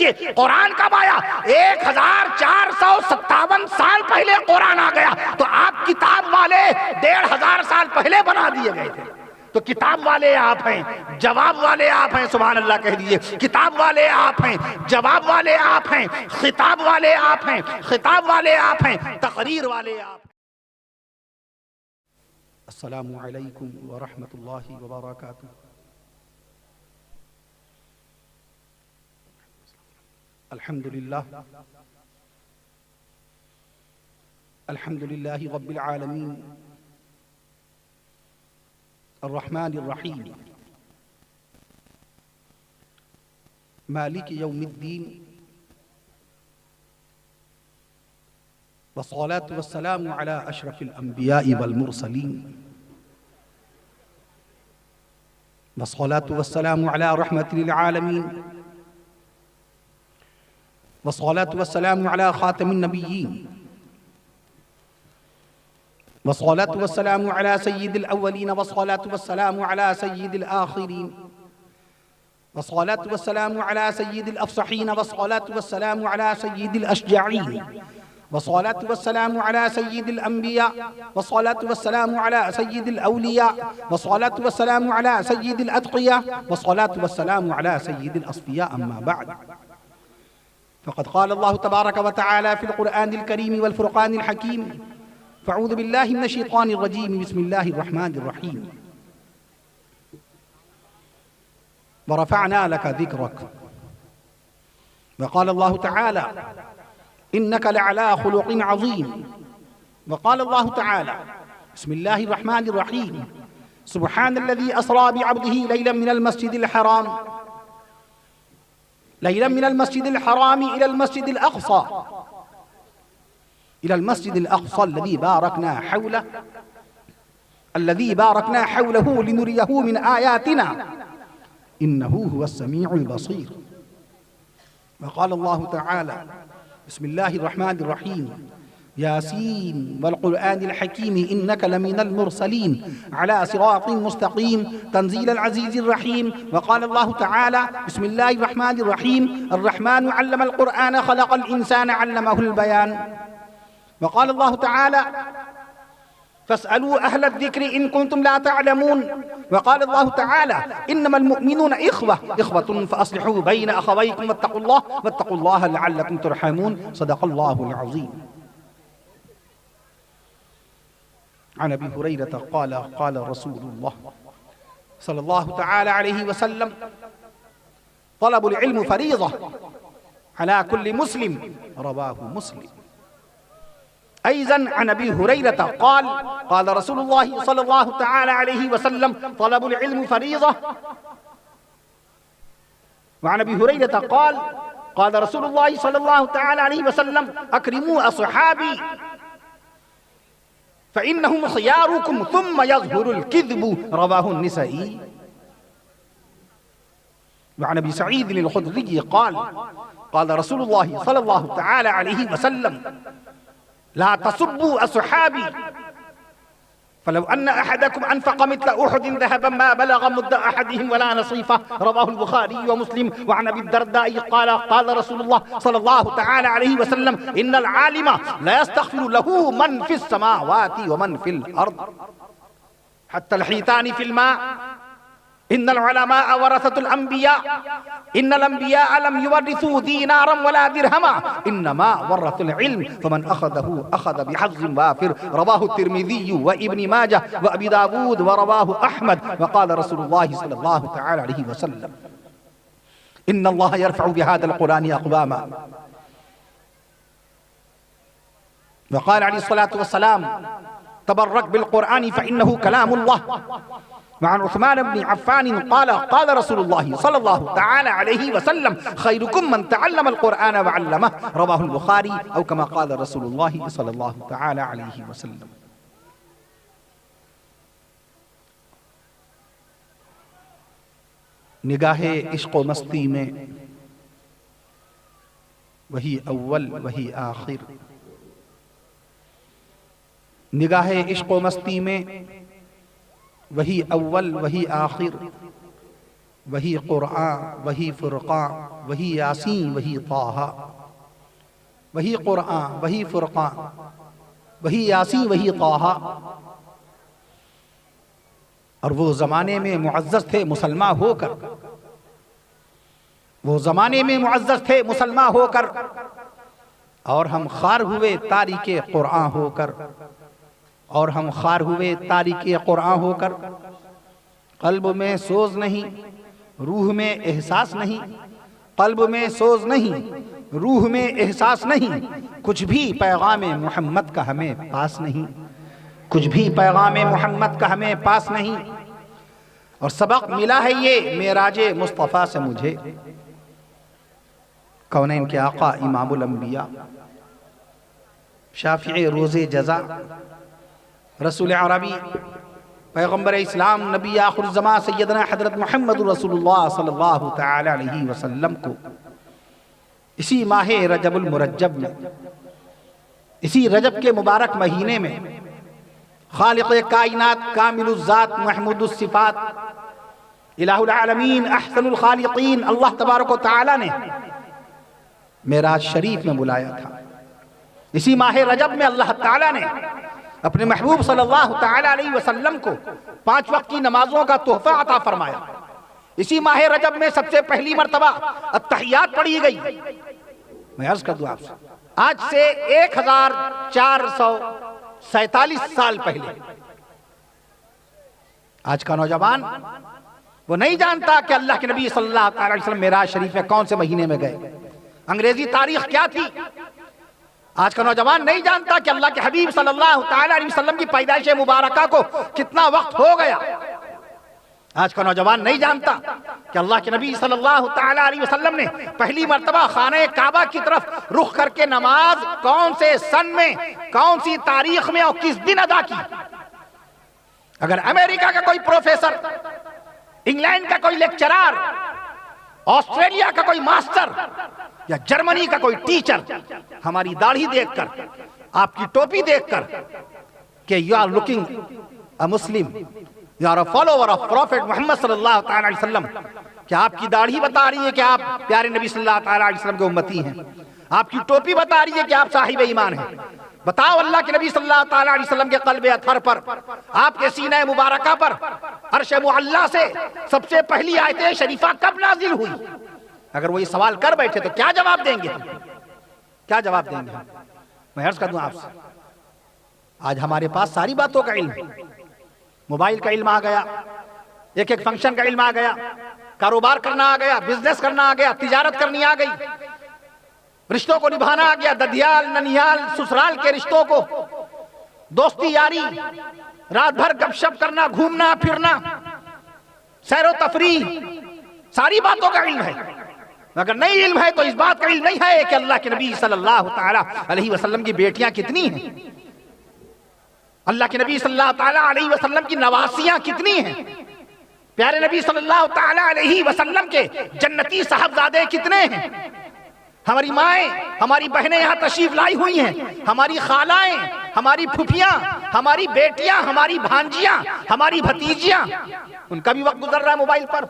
دیکھیے قرآن کب آیا؟ 1457 سال پہلے قرآن آ گیا، تو آپ کتاب والے 1500 سال پہلے بنا دیے گئے تھے۔ تو کتاب والے آپ ہیں، جواب والے آپ ہیں، سبحان اللہ کہہ دیجئے، کتاب والے آپ ہیں، جواب والے آپ ہیں، خطاب والے آپ ہیں، خطاب والے آپ ہیں، تقریر والے آپ ہیں۔ السلام علیکم ورحمۃ اللہ وبرکاتہ۔ الحمد للہ رب العالمین الرحمن الرحیم مالک یوم الدین والصلاة والسلام على اشرف الانبیاء والمرسلین والصلاة والسلام على رحمة للعالمین والصلاة والسلام على خاتم النبیین والصلاة والسلام على سيد الأولين والصلاة والسلام على سيد الآخرين والصلاة والسلام على سيد الأفصحين والصلاة والسلام على سيد الأشجعين والصلاة والسلام على سيد الأنبياء والصلاة والسلام على سيد الأولياء والصلاة والسلام على سيد الأتقياء والصلاة والسلام على سيد الأصفياء. أما بعد، فقد قال الله تبارك وتعالى في القرآن الكريم والفرقان الحكيم: فاعوذ بالله من الشيطان الرجيم، بسم الله الرحمن الرحيم. ورفعنا لك ذكرك. وقال الله تعالى: إنك لعلى خلق عظيم. وقال الله تعالى: بسم الله الرحمن الرحيم: سبحان الذي أسرى بعبده ليلا من المسجد الحرام إلى المسجد الأقصى الذي باركنا حوله لنريه من آياتنا إنه هو السميع البصير. وقال الله تعالى: بسم الله الرحمن الرحيم: ياسين والقرآن الحكيم إنك لمن المرسلين على صراط مستقيم تنزيل العزيز الرحيم. وقال الله تعالى: بسم الله الرحمن الرحيم: الرحمن علم القرآن خلق الإنسان علمه البيان. وقال الله تعالى: فاسألوا أهل الذكر إن كنتم لا تعلمون. وقال الله تعالى: إنما المؤمنون إخوة فأصلحوا بين أخويكم واتقوا الله لعلكم ترحمون. صدق الله العظيم. عن أبي هريرة قال رسول الله صلى الله تعالى عليه وسلم: طلب العلم فريضة على كل مسلم. رواه مسلم. أيضا عن أبي هريرة قال رسول الله صلى الله تعالى عليه وسلم: طلب العلم فريضة. وعن أبي هريرة قال رسول الله صلى الله تعالى عليه وسلم: أكرموا أصحابي فإنهم خياركم ثم يظهر الكذب. رواه النسائي. وعن أبي سعيد الخدري قال رسول الله صلى الله تعالى عليه وسلم: لا تسبوا أصحابي فلو أن أحدكم أنفق مثل أحد ذهبا ما بلغ مد أحدهم ولا نصيفه. رواه البخاري ومسلم. وعن أبي الدرداء قال رسول الله صلى الله تعالى عليه وسلم: إن العالم لا يستغفر له من في السماوات ومن في الأرض حتى الحيتان في الماء. إن العلماء ورثة الأنبياء إن الأنبياء لم يورثوا دينارا ولا درهما إنما ورثوا العلم فمن أخذه أخذ بحظ وافر. رواه الترمذي وابن ماجه وأبي داود ورواه أحمد. وقال رسول الله صلى الله تعالى عليه وسلم: إن الله يرفع بهذا القرآن أقواما. وقال عليه الصلاة والسلام: تبرك بالقرآن فإنه كلام الله. وعن عثمان بن عفان قال رسول الله صلى الله تعالى عليه وسلم: خيركم من تعلم القرآن وعلمه. رواه البخاري. أو كما قال رسول الله صلى الله تعالى عليه وسلم. نگاہ عشق و مستی میں وہی اول وہی آخر. نگاہ عشق و مستی میں وہی اول وہی آخر. وہی قرآن وہی فرقان وہی یاسین وہی طٰہٰ، وہی قرآن وہی فرقان وہی یاسین وہی طٰہٰ۔ اور وہ زمانے میں معزز تھے مسلمان ہو کر، وہ زمانے میں معزز تھے مسلمان ہو کر، اور ہم خوار ہوئے تاریک قرآن ہو کر، اور ہم خوار ہوئے تاریک قرآن ہو کر۔ قلب میں سوز نہیں، روح میں احساس نہیں، قلب میں سوز نہیں، روح میں احساس نہیں، کچھ بھی پیغام محمد کا ہمیں پاس نہیں، کچھ بھی پیغام محمد کا ہمیں پاس نہیں۔ اور سبق ملا ہے یہ معراج مصطفیٰ سے مجھے، کونین کے آقا امام الانبیاء، شافع روز جزا، رسول عربی، پیغمبر اسلام، نبی آخر الزمان سیدنا حضرت محمد رسول اللہ صلی اللہ تعالی علیہ وسلم کو اسی ماہ رجب المرجب میں، اسی رجب کے مبارک مہینے میں، خالق کائنات کامل الذات محمود الصفات الہ العالمین احسن الخالقین اللہ تبارک و تعالی نے معراج شریف میں بلایا تھا۔ اسی ماہ رجب میں اللہ تعالی نے اپنے محبوب صلی اللہ تعالی علیہ وسلم کو 5 وقت کی نمازوں کا تحفہ عطا فرمایا۔ اسی ماہ رجب میں سب سے پہلی مرتبہ التحیات پڑھی گئی۔ میں عرض کر دوں آپ سے، آج سے 1447 سال پہلے آج کا نوجوان وہ نہیں جانتا کہ اللہ کے نبی صلی اللہ تعالی علیہ وسلم معراج شریف میں کون سے مہینے میں گئے، انگریزی تاریخ کیا تھی۔ آج کا نوجوان نہیں جانتا کہ اللہ کے حبیب صلی اللہ تعالی علیہ وسلم کی پیدائش مبارکہ کو کتنا وقت ہو گیا۔ آج کا نوجوان نہیں جانتا کہ اللہ کے نبی صلی اللہ تعالی علیہ وسلم نے پہلی مرتبہ خانہ کعبہ کی طرف رخ کر کے نماز کون سے سن میں، کون سی تاریخ میں اور کس دن ادا کی۔ اگر امریکہ کا کوئی پروفیسر، انگلینڈ کا کوئی لیکچرار، آسٹریلیا کا کوئی ماسٹر یا جرمنی کا کوئی ٹیچر ہماری داڑھی دیکھ کر، آپ کی ٹوپی دیکھ کر کہ you are looking a Muslim, you are a follower of prophet Muhammad صلی اللہ تعالی علیہ وسلم، کہ آپ کی داڑھی بتا رہی ہے کہ آپ پیارے نبی صلی اللہ تعالی علیہ وسلم کے امتی ہیں، آپ کی ٹوپی بتا رہی ہے کہ آپ صاحب ایمان ہیں، بتاؤ اللہ کے نبی صلی اللہ تعالی علیہ وسلم کے قلب اطہر پر، آپ کے سینہ مبارکہ پر عرش معلیٰ سے سب سے پہلی آیت شریفہ کب نازل ہوئی؟ اگر وہ یہ سوال کر بیٹھے تو کیا جواب دیں گے؟ کیا جواب دیں گے؟ میں عرض کر دوں آپ سے، آج ہمارے پاس ساری باتوں کا علم ہے، موبائل کا علم آ گیا، ایک ایک فنکشن کا علم آ گیا، کاروبار کرنا آ گیا، بزنس کرنا آ گیا، تجارت کرنی آ گئی، رشتوں کو نبھانا آ گیا، ددیال ننیال سسرال کے رشتوں کو، دوستی یاری، رات بھر گپ شپ کرنا، گھومنا پھرنا، سیر و تفریح، ساری باتوں کا علم ہے۔ اگر نہیں علم ہے تو اس بات کا علم نہیں ہے کہ اللہ کے نبی صلی اللہ تعالی علیہ وسلم کی بیٹیاں کتنی ہیں، اللہ کے نبی صلی اللہ تعالی علیہ وسلم کی نواسیاں کتنی ہیں، پیارے نبی صلی اللہ تعالی علیہ وسلم کے جنتی صاحبزادے کتنے ہیں، ہماری مائیں، ہماری بہنیں یہاں تشریف لائی ہوئی ہیں، ہماری خالائیں، ہماری پھوپھیاں، ہماری بیٹیاں، ہماری بھانجیاں، ہماری بھتیجیاں، ان کا بھی وقت گزر رہا ہے موبائل پر،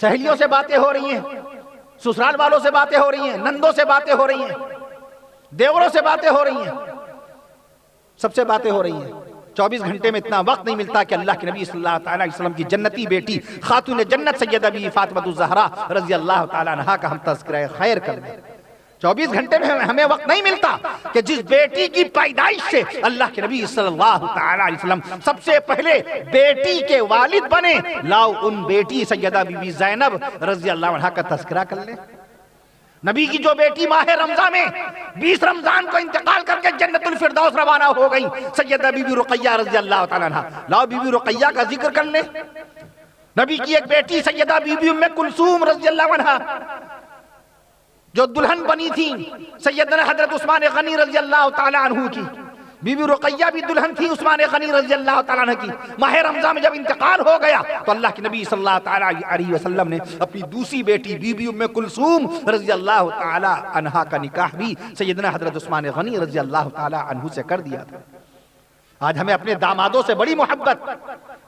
سہیلیوں سے باتیں ہو رہی ہیں، سسرال والوں سے باتیں ہو رہی ہیں، نندوں سے باتیں ہو رہی ہیں، دیوروں سے باتیں ہو رہی ہیں، سب سے باتیں ہو رہی ہیں۔ 24 گھنٹے میں اتنا وقت نہیں ملتا کہ اللہ کے نبی صلی اللہ تعالی علیہ وسلم کی جنتی بیٹی خاتون جنت سیدہ بی فاطمہ الزہرا رضی اللہ تعالی عنہا کا ہم تذکرہ خیر کر دیں۔ 24 گھنٹے میں ہمیں وقت نہیں ملتا کہ جس بیٹی کی پیدائش سے اللہ کے نبی صلی اللہ تعالی علیہ وسلم سب سے پہلے بیٹی کے والد بنے، لاؤ ان بیٹی سیدہ بی بی زینب رضی اللہ عنہا کا تذکرہ کر لیں۔ نبی کی جو بیٹی ماہ رمضان میں 20 رمضان کو انتقال کر کے جنت الفردوس روانہ ہو گئی، سیدہ بی بی رقیہ رضی اللہ تعالی عنہا، لاؤ بی بی رقیہ کا ذکر کر لیں۔ نبی کی ایک بیٹی سیدہ بی بی ام کلثوم رضی اللہ عنہا جو دلہن بنی تھی سیدنا حضرت عثمان غنی رضی اللہ تعالی عنہ کی، بی بی رقیہ بھی دلہن تھی عثمان غنی رضی اللہ تعالیٰ عنہ کی۔ ماہ رمضان میں جب انتقال ہو گیا تو اللہ کے نبی صلی اللہ تعالیٰ علیہ وسلم نے اپنی دوسری بیٹی بی بی ام کلثوم رضی اللہ تعالیٰ عنہ کا نکاح بھی سیدنا حضرت عثمان غنی رضی اللہ تعالیٰ عنہ سے کر دیا تھا۔ آج ہمیں اپنے دامادوں سے بڑی محبت،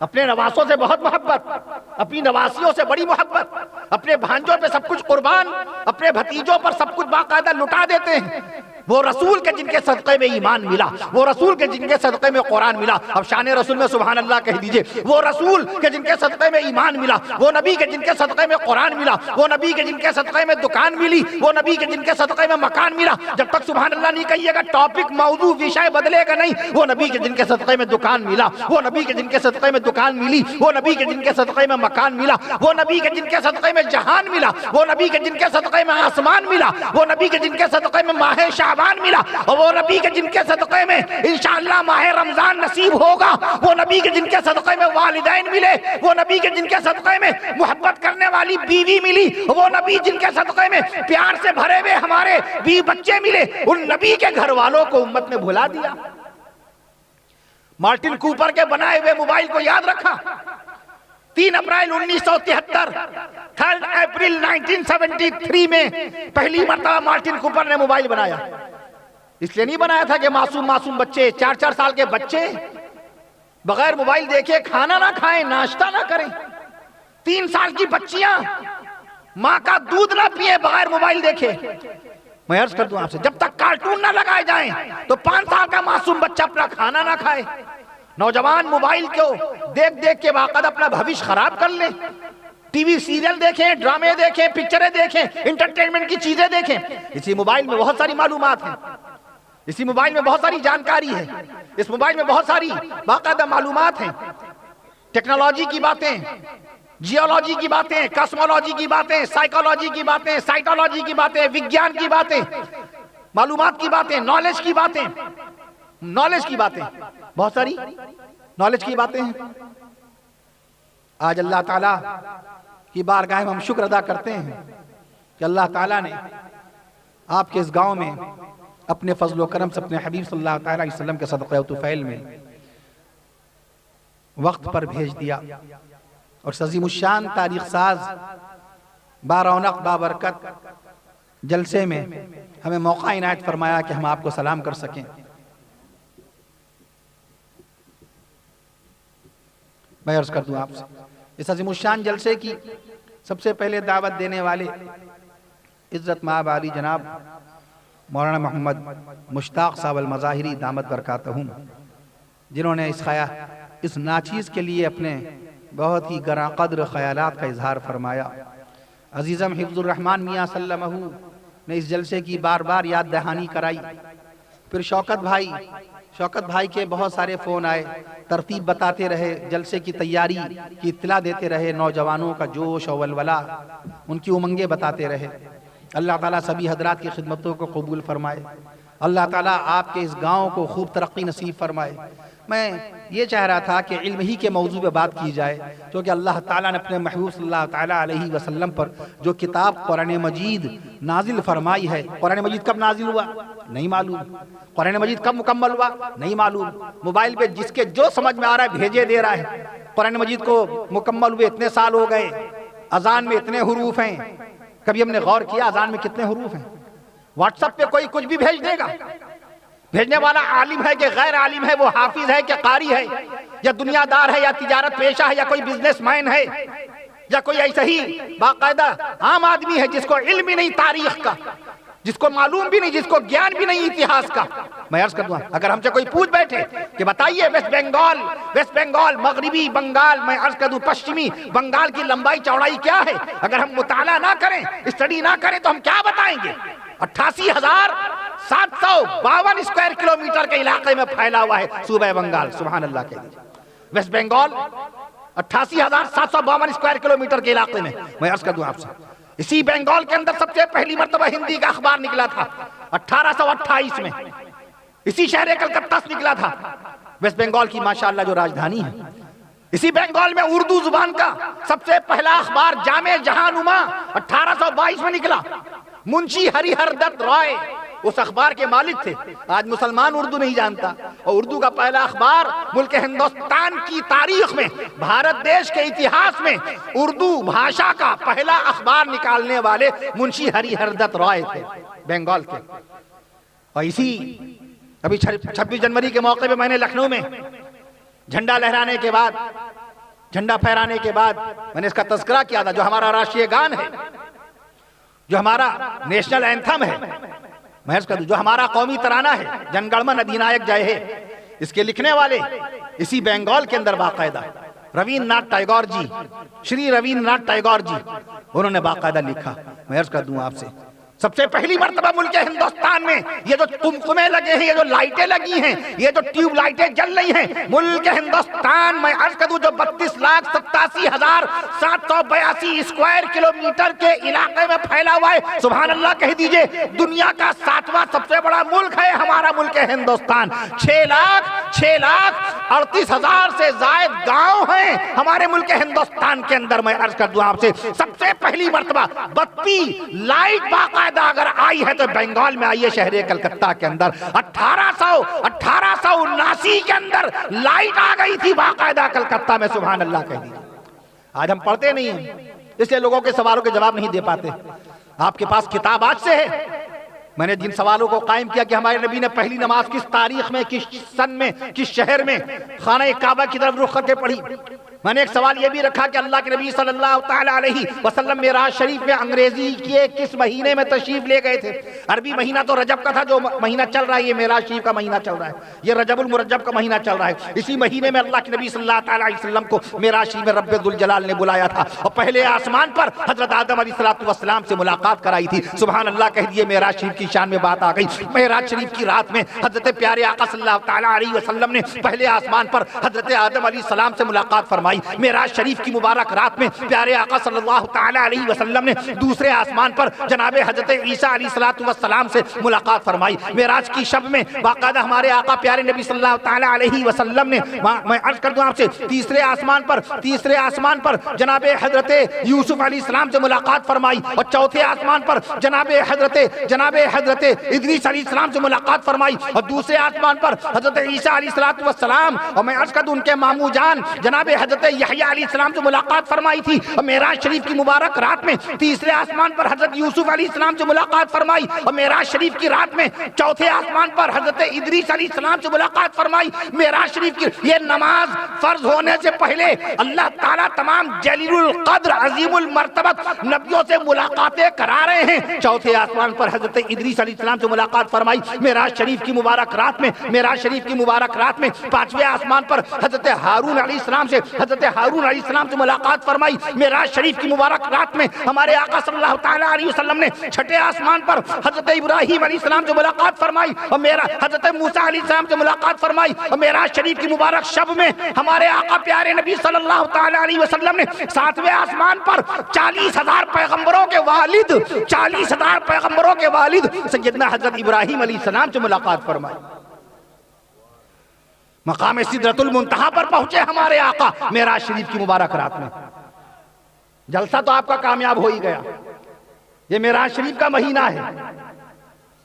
اپنے نواسوں سے بہت محبت، اپنی نواسیوں سے بڑی محبت، اپنے بھانجوں پہ سب کچھ قربان، اپنے بھتیجوں پر سب کچھ باقاعدہ لٹا دیتے ہیں۔ وہ رسول کے جن کے صدقے میں ایمان ملا، وہ رسول کے جن کے صدقے میں قرآن ملا، اب شان رسول میں سبحان اللہ کہہ دیجئے، وہ رسول کے جن کے صدقے میں ایمان ملا، وہ نبی کے جن کے صدقے میں قرآن ملا، وہ نبی کے جن کے صدقے میں دکان ملی، وہ نبی کے جن کے صدقے میں مکان ملا۔ جب تک سبحان اللہ نہیں کہیے گا ٹاپک موضوع وشے بدلے گا نہیں۔ وہ نبی کے جن کے صدقے میں دکان ملا، وہ نبی کے جن کے صدقے میں دکان ملی، وہ نبی کے جن کے صدقے میں مکان ملا، وہ نبی کے جن کے صدقے میں جہان ملا، وہ نبی کے جن کے صدقے میں آسمان ملا، وہ نبی کے جن کے صدقے میں ماہ شعبان ملا، اور وہ نبی کے جن کے صدقے میں انشاءاللہ ماہ رمضان نصیب ہوگا، وہ نبی کے جن کے صدقے میں والدین ملے، وہ نبی کے جن کے صدقے میں محبت کرنے والی بیوی ملی، وہ نبی جن کے صدقے میں پیار سے بھرے ہوئے ہمارے بیوی بچے ملے، ان نبی کے گھر والوں کو امت نے بھلا دیا۔ مارٹن کوپر کے بنائے ہوئے موبائل کو یاد رکھا، 3 اپریل 1973، 3 اپریل 1973 میں پہلی مرتبہ مارٹن کوپر نے موبائل بنایا۔ اس لیے نہیں بنایا تھا کہ معصوم بچے، 4 سال کے بچے بغیر موبائل دیکھے کھانا نہ کھائیں، ناشتہ نہ کریں۔ 3 سال کی بچیاں ماں کا دودھ نہ پیے بغیر موبائل دیکھے۔ میں عرض کر دوں آپ سے، جب تک کارٹون نہ لگائے جائیں تو 5 سال کا معصوم بچہ اپنا کھانا نہ کھائے۔ نوجوان موبائل کو دیکھ کے باقاعدہ اپنا بھوش خراب کر لیں، ٹی وی سیریل دیکھیں، ڈرامے دیکھیں، پکچریں دیکھیں، انٹرٹینمنٹ کی چیزیں دیکھیں۔ اسی موبائل میں بہت ساری معلومات ہیں، اسی موبائل میں بہت ساری جانکاری ہے، اس موبائل میں بہت ساری باقاعدہ معلومات ہیں، ٹیکنالوجی کی باتیں، جیولوجی کی باتیں، کاسمولوجی کی باتیں، سائیکالوجی کی باتیں، سائٹولوجی کی باتیں، وگیان کی باتیں، معلومات کی باتیں، نالج کی باتیں بہت ساری نالج کی باتیں ہیں۔ آج اللہ تعالیٰ کی بارگاہ میں ہم شکر ادا کرتے ہیں کہ اللہ تعالیٰ نے آپ کے اس گاؤں میں اپنے فضل و کرم سے اپنے حبیب صلی اللہ علیہ وسلم کے صدقہ و طفیل میں وقت پر بھیج دیا، اور عظیم الشان تاریخ ساز بارونق بابرکت جلسے میں ہمیں موقع عنایت فرمایا کہ ہم آپ کو سلام کر سکیں۔ میں عرض کر دوں آپ سے، اس عظیم الشان جلسے کی سب سے پہلے دعوت دینے والے عزت مآب علی جناب مولانا محمد مشتاق صاحب المظاہری دامت برکاتہم، جنہوں نے اس ناچیز کے لیے اپنے بہت ہی گراں قدر خیالات کا اظہار فرمایا۔ عزیزم حفظ الرحمن میاں سلمہ نے اس جلسے کی بار بار یاد دہانی کرائی۔ پھر شوکت بھائی کے بہت سارے فون آئے، ترتیب بتاتے رہے، جلسے کی تیاری کی اطلاع دیتے رہے، نوجوانوں کا جوش و ولولہ، ان کی امنگیں بتاتے رہے۔ اللہ تعالیٰ سبھی حضرات کی خدمتوں کو قبول فرمائے، اللہ تعالیٰ آپ کے اس گاؤں کو خوب ترقی نصیب فرمائے۔ میں یہ چاہ رہا تھا کہ علم ہی کے موضوع پہ بات کی جائے، کیونکہ اللہ تعالیٰ نے اپنے محبوب صلی اللہ تعالیٰ علیہ وسلم پر جو کتاب قرآن مجید نازل فرمائی ہے، قرآن مجید کب نازل ہوا نہیں معلوم، قرآن مجید کب مکمل ہوا نہیں معلوم، موبائل پہ جس کے جو سمجھ میں آ رہا ہے بھیجے دے رہا ہے۔ قرآن مجید کو مکمل ہوئے اتنے سال ہو گئے، اذان میں اتنے حروف ہیں، کبھی ہم نے غور کیا اذان میں کتنے حروف ہیں؟ واٹس ایپ پہ کوئی کچھ بھی بھیج دے گا، بھیجنے والا عالم ہے کہ غیر عالم ہے، وہ حافظ ہے کہ قاری ہے، یا دنیا دار ہے، یا تجارت پیشہ ہے، یا کوئی بزنس مین ہے، یا کوئی ایسا ہی باقاعدہ عام آدمی ہے جس کو علم بھی نہیں تاریخ کا، جس کو معلوم بھی نہیں، جس کو گیان بھی نہیں اتہاس کا۔ میں عرض کر دوں، اگر ہم سے کوئی پوچھ بیٹھے کہ بتائیے ویسٹ بنگال، مغربی بنگال، میں عرض کر دوں پشچمی بنگال کی لمبائی چوڑائی کیا ہے، اگر ہم مطالعہ نہ کریں، اسٹڈی نہ کریں تو ہم کیا بتائیں گے؟ 88,752 اسکوائر کلومیٹر کے علاقے میں پھیلا ہوا ہے صوبہ بنگال، سبحان اللہ کہہ دیجئے۔ ویسٹ بنگال 88,752 اسکوائر کلومیٹر کے علاقے میں، میں عرض کر دوں آپ سے، اسی بنگال کے اندر سب سے پہلی مرتبہ ہندی کا اخبار نکلا تھا 1828 میں، اسی شہر کلکتہ سے نکلا تھا۔ ویسٹ بنگال کی ماشاءاللہ جو راجدھانی ہے، اسی بنگال میں اردو زبان کا سب سے پہلا اخبار جامع جہاں نما 1822 میں نکلا۔ منشی ہری ہر دت رائے اس اخبار کے مالک تھے۔ آج مسلمان اردو نہیں جانتا، اور اردو کا پہلا اخبار ملک ہندوستان کی تاریخ میں، بھارت دیش کے اتہاس میں اردو بھاشا کا پہلا اخبار نکالنے والے منشی ہری ہر دت رائے تھے بنگال کے۔ اور اسی ابھی 26 جنوری کے موقع پہ میں نے لکھنؤ میں جھنڈا لہرانے کے بعد جھنڈا پھہرانے کے بعد میں نے اس کا تذکرہ کیا تھا، جو ہمارا راشٹریہ گان ہے، جو ہمارا نیشنل اینتھم ہے، میں اس کا جو ہمارا قومی ترانہ ہے، جن گڑ من ادھینائک جے ہے، اس کے لکھنے والے اسی بنگال کے اندر باقاعدہ روین ناتھ ٹیگور جی، شری روین ناتھ ٹیگور جی، انہوں نے باقاعدہ لکھا۔ میں عرض کر دوں آپ سے، سب سے پہلی مرتبہ ملک ہندوستان میں یہ جو تمکمے لگے ہیں، یہ جو لائٹیں لگی ہیں، یہ جو ٹیوب لائٹیں جل رہی ہیں، ملک ہندوستان میں عرض کر دوں جو 32,87,782 اسکوائر کلومیٹر کے علاقے میں پھیلا ہوا ہے، سبحان اللہ کہہ دیجئے، دنیا کا 7واں سب سے بڑا ملک ہے ہمارا ملک ہندوستان۔ 6,38,000 سے زائد گاؤں ہیں ہمارے ملک ہندوستان کے اندر۔ میں عرض کر دوں آپ سے، سب سے پہلی مرتبہ بتی لائٹ باقاعدہ اگر آئی ہے تو بنگال میں آئی ہے، شہر کلکتہ کے اندر 1879 کے اندر لائٹ آ گئی تھی باقاعدہ کلکتہ میں، سبحان اللہ کہہ دیجیے۔ آج ہم پڑھتے نہیں ہیں، اس لیے لوگوں کے سوالوں کے جواب نہیں دے پاتے۔ آپ کے پاس کتاب آج سے ہے، میں نے جن سوالوں کو قائم کیا کہ ہمارے نبی نے پہلی نماز کس تاریخ میں، کس سن میں، کس شہر میں خانہ کعبہ کی طرف رخ کر کے پڑھی، میں نے ایک سوال یہ بھی رکھا کہ اللہ کے نبی صلی اللہ تعالیٰ علیہ وسلم معراج شریف میں انگریزی کے کس مہینے میں تشریف لے گئے تھے۔ عربی مہینہ تو رجب کا تھا، جو مہینہ چل رہا ہے یہ معراج شریف کا مہینہ چل رہا ہے، یہ رجب المرجب کا مہینہ چل رہا ہے۔ اسی مہینے میں اللہ کے نبی صلی اللہ تعالیٰ علیہ وسلم کو معراج شریف میں رب ذوالجلال نے بلایا تھا اور پہلے آسمان پر حضرت آدم علیہ السلام سے ملاقات کرائی تھی، سبحان اللہ کہہ دیے۔ معراج شریف کی شان میں بات آ گئی، معراج شریف کی رات میں حضرت پیارے آقا صلی اللہ تعالیٰ علیہ وسلم نے پہلے آسمان پر حضرت آدم علیہ السلام سے ملاقات فرمائی۔ معراج شریف کی مبارک رات میں پیارے آقا صلی اللہ تعالیٰ علیہ وسلم نے دوسرے آسمان پر جناب حضرت عیسیٰ علیہ السلام سے ملاقات فرمائی۔ معراج کی شب میں باقاعدہ ہمارے آقا پیارے نبی صلی اللہ تعالیٰ علیہ وسلم نے، میں عرض کر دوں آپ سے، تیسرے آسمان پر جناب حضرت یوسف علیہ السلام سے ملاقات فرمائی اور چوتھے آسمان پر جناب حضرت ادریس علیہ السلام سے ملاقات فرمائی اور دوسرے آسمان پر حضرت عیسیٰ علیہ السلام اور میں عرض کر دوں ان کے ماموں جان جناب حضرت یحییٰ علیہ السلام سے ملاقات فرمائی تھی۔ اور معراج شریف کی مبارک رات میں تیسرے آسمان پر حضرت یوسف علیہ السلام سے ملاقات فرمائی اور معراج شریف کی رات میں چوتھے آسمان پر حضرت ادریس علیہ السلام سے ملاقات فرمائی۔ معراج شریف کی یہ نماز فرض ہونے سے پہلے اللہ تعالیٰ تمام جلیل القدر عظیم المرتبت نبیوں سے ملاقاتیں کرا رہے ہیں۔ چوتھے آسمان پر حضرت ادریس علیہ السلام سے ملاقات فرمائی معراج شریف کی مبارک رات میں۔ معراج شریف کی مبارک رات میں پانچویں آسمان پر حضرت ہارون علیہ السلام سے ملاقات فرمائی۔ معراج شریف کی مبارک رات میں ہمارے آقا صلی اللہ تعالیٰ علیہ وسلم نے چھٹے آسمان پر حضرت ابراہیم علیہ السلام سے ملاقات فرمائی اور حضرت موسیٰ علیہ السلام سے ملاقات فرمائی اور معراج شریف کی مبارک شب میں ہمارے آقا پیارے نبی صلی اللہ تعالیٰ علیہ وسلم نے ساتویں آسمان پر 40,000 پیغمبروں کے والد سیدنا حضرت ابراہیم علیہ السلام سے ملاقات فرمائی۔ مقام سدرۃ المنتہا پر پہنچے ہمارے آقا معراج شریف کی مبارک رات میں۔ جلسہ تو آپ کا کامیاب ہو ہی گیا، یہ معراج شریف کا مہینہ ہے۔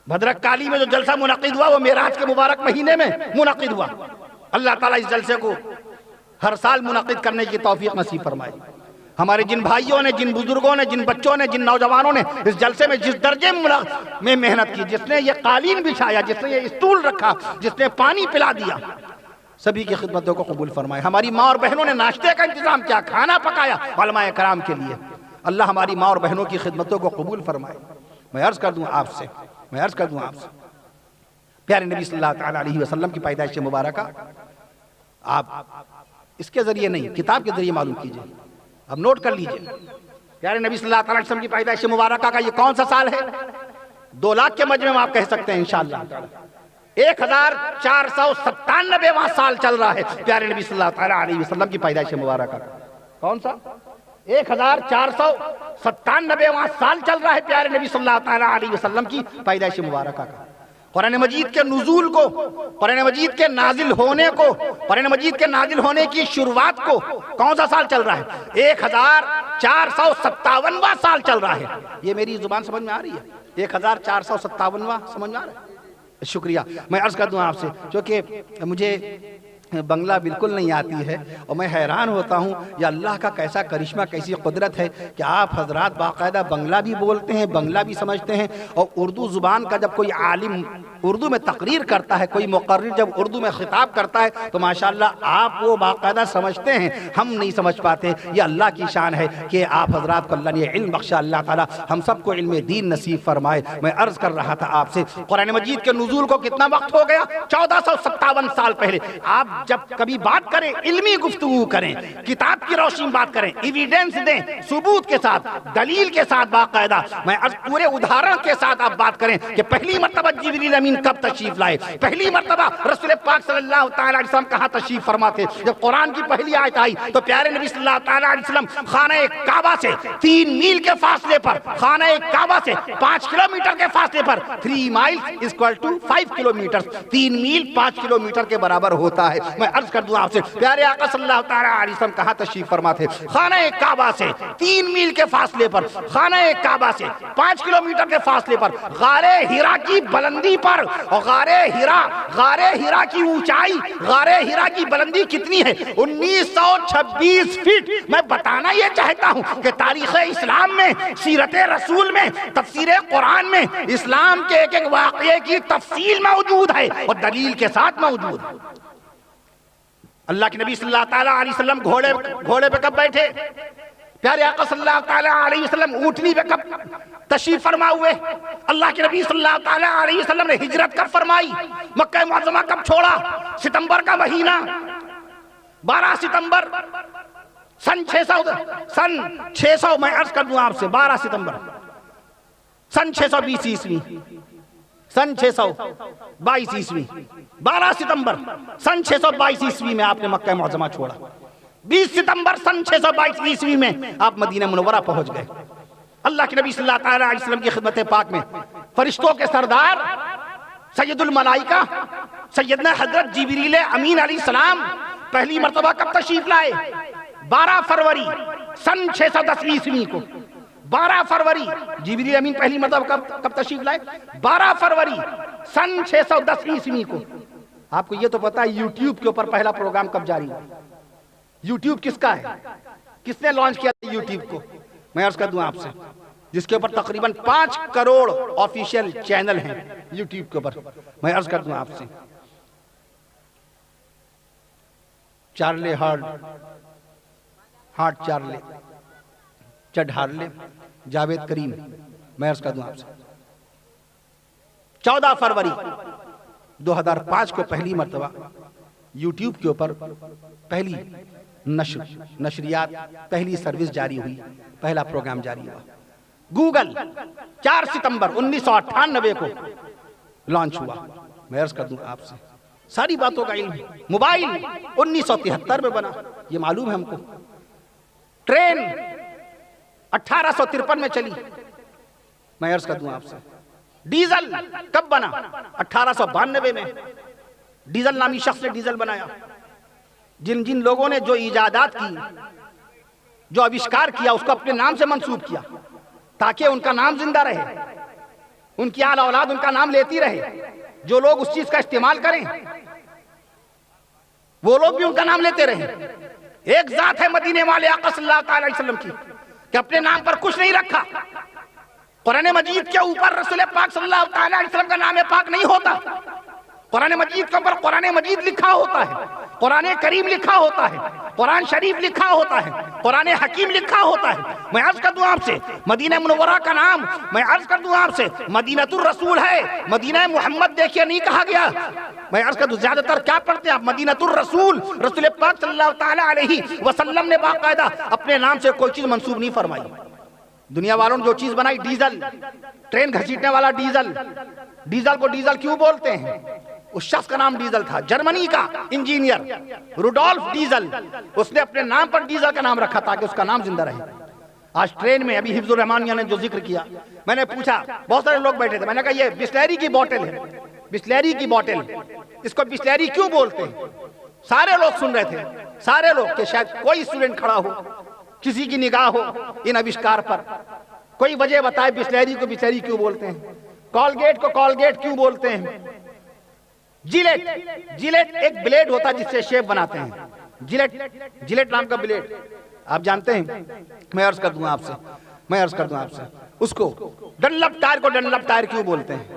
بھدرک کالی میں جو جلسہ منعقد ہوا وہ معراج کے مبارک مہینے میں منعقد ہوا۔ اللہ تعالیٰ اس جلسے کو ہر سال منعقد کرنے کی توفیق نصیب فرمائے۔ ہمارے جن بھائیوں نے، جن بزرگوں نے، جن بچوں نے، جن نوجوانوں نے اس جلسے میں جس درجے میں محنت کی، جس نے یہ قالین بچھایا، جس نے یہ اسٹول رکھا، جس نے پانی پلا دیا، سبھی کی خدمتوں کو قبول فرمائے۔ ہماری ماں اور بہنوں نے ناشتے کا انتظام کیا، کھانا پکایا علماء کرام کے لیے، اللہ ہماری ماں اور بہنوں کی خدمتوں کو قبول فرمائے۔ میں عرض کر دوں آپ سے پیارے نبی صلی اللہ تعالیٰ علیہ وسلم کی پیدائش مبارکہ آپ اس کے ذریعے نہیں، کتاب کے ذریعے معلوم کیجئے، اب نوٹ کر لیجئے۔ پیارے نبی صلی اللہ تعالیٰ علیہ وسلم کی پیدائش مبارکہ کا یہ کون سا سال ہے؟ 2 لاکھ کے مجمع میں آپ کہہ سکتے ہیں انشاءاللہ 1497واں سال چل رہا ہے پیارے نبی صلی اللہ تعالیٰ علیہ وسلم کی پیدائش مبارکہ۔ کون سا؟ 1497واں سال چل رہا ہے پیارے نبی صلی اللہ تعالیٰ علیہ وسلم کی پیدائش مبارکہ کا۔ قرآن مجید کے نزول کو، قرآن مجید کے نازل ہونے کو، قرآن مجید کے نازل ہونے کی شروعات کو کون سا سال چل رہا ہے؟ 1457واں سال چل رہا ہے۔ یہ میری زبان سمجھ میں آ رہی ہے؟ 1457واں سمجھ میں آ رہا ہے؟ شکریہ۔ میں عرض کر دوں آپ سے، چونکہ مجھے بنگلہ بالکل نہیں آتی ہے اور میں حیران ہوتا ہوں یہ اللہ کا کیسا کرشمہ، کیسی قدرت ہے کہ آپ حضرات باقاعدہ بنگلہ بھی بولتے ہیں، بنگلہ بھی سمجھتے ہیں، اور اردو زبان کا جب کوئی عالم اردو میں تقریر کرتا ہے، کوئی مقرر جب اردو میں خطاب کرتا ہے تو ماشاءاللہ آپ وہ باقاعدہ سمجھتے ہیں، ہم نہیں سمجھ پاتے۔ یہ اللہ کی شان ہے کہ آپ حضرات کو اللہ نے علم بخشا، اللہ تعالیٰ ہم سب کو علم دین نصیب فرمائے۔ میں عرض کر رہا تھا آپ سے، قرآن مجید کے نزول کو کتنا وقت ہو گیا؟ 1457 سال پہلے۔ آپ جب کبھی بات کریں، علمی گفتگو کریں، کتاب کی روشنی بات کریں، ایویڈنس دیں، ثبوت کے ساتھ، دلیل کے ساتھ باقاعدہ، میں پورے ادھارن کے ساتھ آپ بات کریں کہ پہلی مرتبہ جبریل امین کب تشریف لائے، پہلی مرتبہ رسول پاک صلی اللہ تعالیٰ علیہ وسلم کہاں تشریف فرما تھے۔ جب قرآن کی پہلی آیت آئی تو پیارے نبی صلی اللہ تعالیٰ علیہ وسلم خانہ کعبہ سے 3 میل کے فاصلے پر، خانہ کعبہ سے 5 کلومیٹر کے فاصلے پر، 3 miles = 5 کلومیٹر، 3 میل 5 کلومیٹر کے برابر ہوتا ہے۔ میں عرض کر دوں آپ سے، پیارے آقا صلی اللہ تعالیٰ علیہ وسلم کہاں تشریف فرما تھے؟ خانہ کعبہ سے 3 میل کے فاصلے پر، خانہ کعبہ سے 5 کلومیٹر کے فاصلے پر، غار ہرا کی بلندی پر، اور غار ہرا کی اونچائی، غار ہرا کی بلندی کتنی ہے؟ 1926 فٹ۔ میں بتانا یہ چاہتا ہوں کہ تاریخ اسلام میں، سیرت رسول میں، تفسیر قرآن میں اسلام کے ایک ایک واقعے کی تفصیل موجود ہے اور دلیل کے ساتھ موجود ہے۔ اللہ کے نبی صلی اللہ تعالیٰ علیہ وسلم گھوڑے پہ کب بیٹھے؟ پیارے آقا صلی اللہ تعالیٰ علیہ وسلم اونٹنی پہ کب تشریف فرما ہوئے؟ اللہ کے نبی صلی اللہ تعالیٰ علیہ وسلم نے ہجرت کب فرمائی؟ مکہ معظمہ کب چھوڑا؟ ستمبر کا مہینہ، 12 ستمبر سن 600، میں عرض کر دوں آپ سے، 12 ستمبر سن 620 عیسوی، سن 622 عیسوی، 12 ستمبر سن 622 عیسوی میں آپ نے مکہ معظمہ چھوڑا۔ 20 ستمبر سن 622 عیسوی میں آپ مدینہ منورہ پہنچ گئے۔ اللہ کے نبی صلی اللہ تعالیٰ علیہ وسلم کی خدمت پاک میں فرشتوں کے سردار سید الملائکہ سیدنا حضرت جبریل امین علیہ السلام پہلی مرتبہ کب تشریف لائے؟ 12 فروری سن 610 عیسوی کو۔ 12 فروری جبریل امین پہلی مرتبہ کب تشریف لائے؟ 12 فروری سن 610 عیسوی کو۔ آپ کو یہ تو پتا ہے یوٹیوب کے اوپر پہلا پروگرام کب جاری ہوا؟ یوٹیوب کس کا ہے؟ کس نے لانچ کیا یوٹیوب کو؟ میں عرض کر دوں آپ سے، جس کے اوپر تقریباً 5 کروڑ آفیشیل چینل ہیں یوٹیوب کے اوپر۔ میں عرض کر دوں آپ سے، چارلے ہارٹ چارلے، چڈ ہارلے، جاوید کریم۔ میں عرض کر دوں آپ سے، 14 فروری 2005 کو پہلی مرتبہ یوٹیوب کے اوپر پہلی نشریات، پہلی سروس جاری ہوئی، پہلا پروگرام جاری ہوا۔ گوگل 4 ستمبر 1998 کو لانچ ہوا۔ میں عرض کر دوں آپ سے، ساری باتوں کا علم۔ موبائل 1973 میں بنا، یہ معلوم ہے ہم کو۔ ٹرین 1853 میں چلی۔ میں عرض کر دوں آپ سے، ڈیزل کب بنا؟ 1892 میں ڈیزل نامی شخص نے ڈیزل بنایا۔ جن لوگوں نے جو ایجادات کی، جو آوشکار کیا، اس کو اپنے نام سے منسوب کیا تاکہ ان کا نام زندہ رہے، ان کی آل اولاد ان کا نام لیتی رہے۔ جو لوگ اس چیز کا استعمال کریں وہ لوگ بھی ان کا نام لیتے رہے۔ ایک ذات ہے مدینے والے آقا صلی اللہ تعالی علیہ وسلم کی کہ اپنے نام پر کچھ نہیں رکھا۔ قرآن مجید کے اوپر رسول پاک صلی اللہ تعالی علیہ وسلم کا نام پاک نہیں ہوتا۔ قرآن مجید کے اوپر قرآن مجید لکھا ہوتا ہے، قرآن کریم لکھا ہوتا ہے، قرآن شریف لکھا ہوتا ہے، قرآن حکیم لکھا ہوتا ہے۔ میں عرض کر دوں آپ سے، مدینہ منورہ کا نام، میں عرض کر دوں آپ سے، مدینۃ الرسول ہے۔ مدینہ محمد دیکھیے نہیں کہا گیا۔ میں عرض کر دوں، زیادہ تر کیا پڑھتے ہیں آپ؟ مدینۃ الرسول۔ رسول پاک صلی اللہ تعالیٰ علیہ وسلم نے باقاعدہ اپنے نام سے کوئی چیز منسوب نہیں فرمائی۔ دنیا والوں نے جو چیز بنائی، ڈیزل، ٹرین گھسیٹنے والا ڈیزل۔ ڈیزل کو ڈیزل کیوں بولتے ہیں؟ اس شخص کا نام ڈیزل تھا، جرمنی کا انجینئر روڈولف ڈیزل۔ اس نے اپنے نام پر ڈیزل کا نام رکھا تاکہ اس کا نام زندہ رہے۔ آج ٹرین میں ابھی حفظ الرحمانیہ نے جو ذکر کیا، میں نے پوچھا، بہت سارے لوگ بیٹھے تھے، میں نے کہا یہ بسلیری کی بوٹل ہے، بسلیری کی بوٹل، اس کو بسلیری کیوں بولتے ہیں؟ سارے لوگ سن رہے تھے، سارے لوگ، کہ شاید کوئی اسٹوڈنٹ کھڑا ہو، کسی کی نگاہ ہو ان آوشکار پر، کوئی وجہ بتائے بسلیری کو بسلیری کیوں بولتے ہیں، کولگیٹ کو کولگیٹ کیوں بولتے ہیں۔ جیلیٹ ایک بلیڈ ہوتا ہے جس سے شیپ بناتے ہیں، جیلیٹ نام کا بلیڈ آپ جانتے ہیں۔ میں عرض کر دوں آپ سے، اس کو ڈنلپ ٹائر کو ڈنلپ ٹائر کیوں بولتے ہیں؟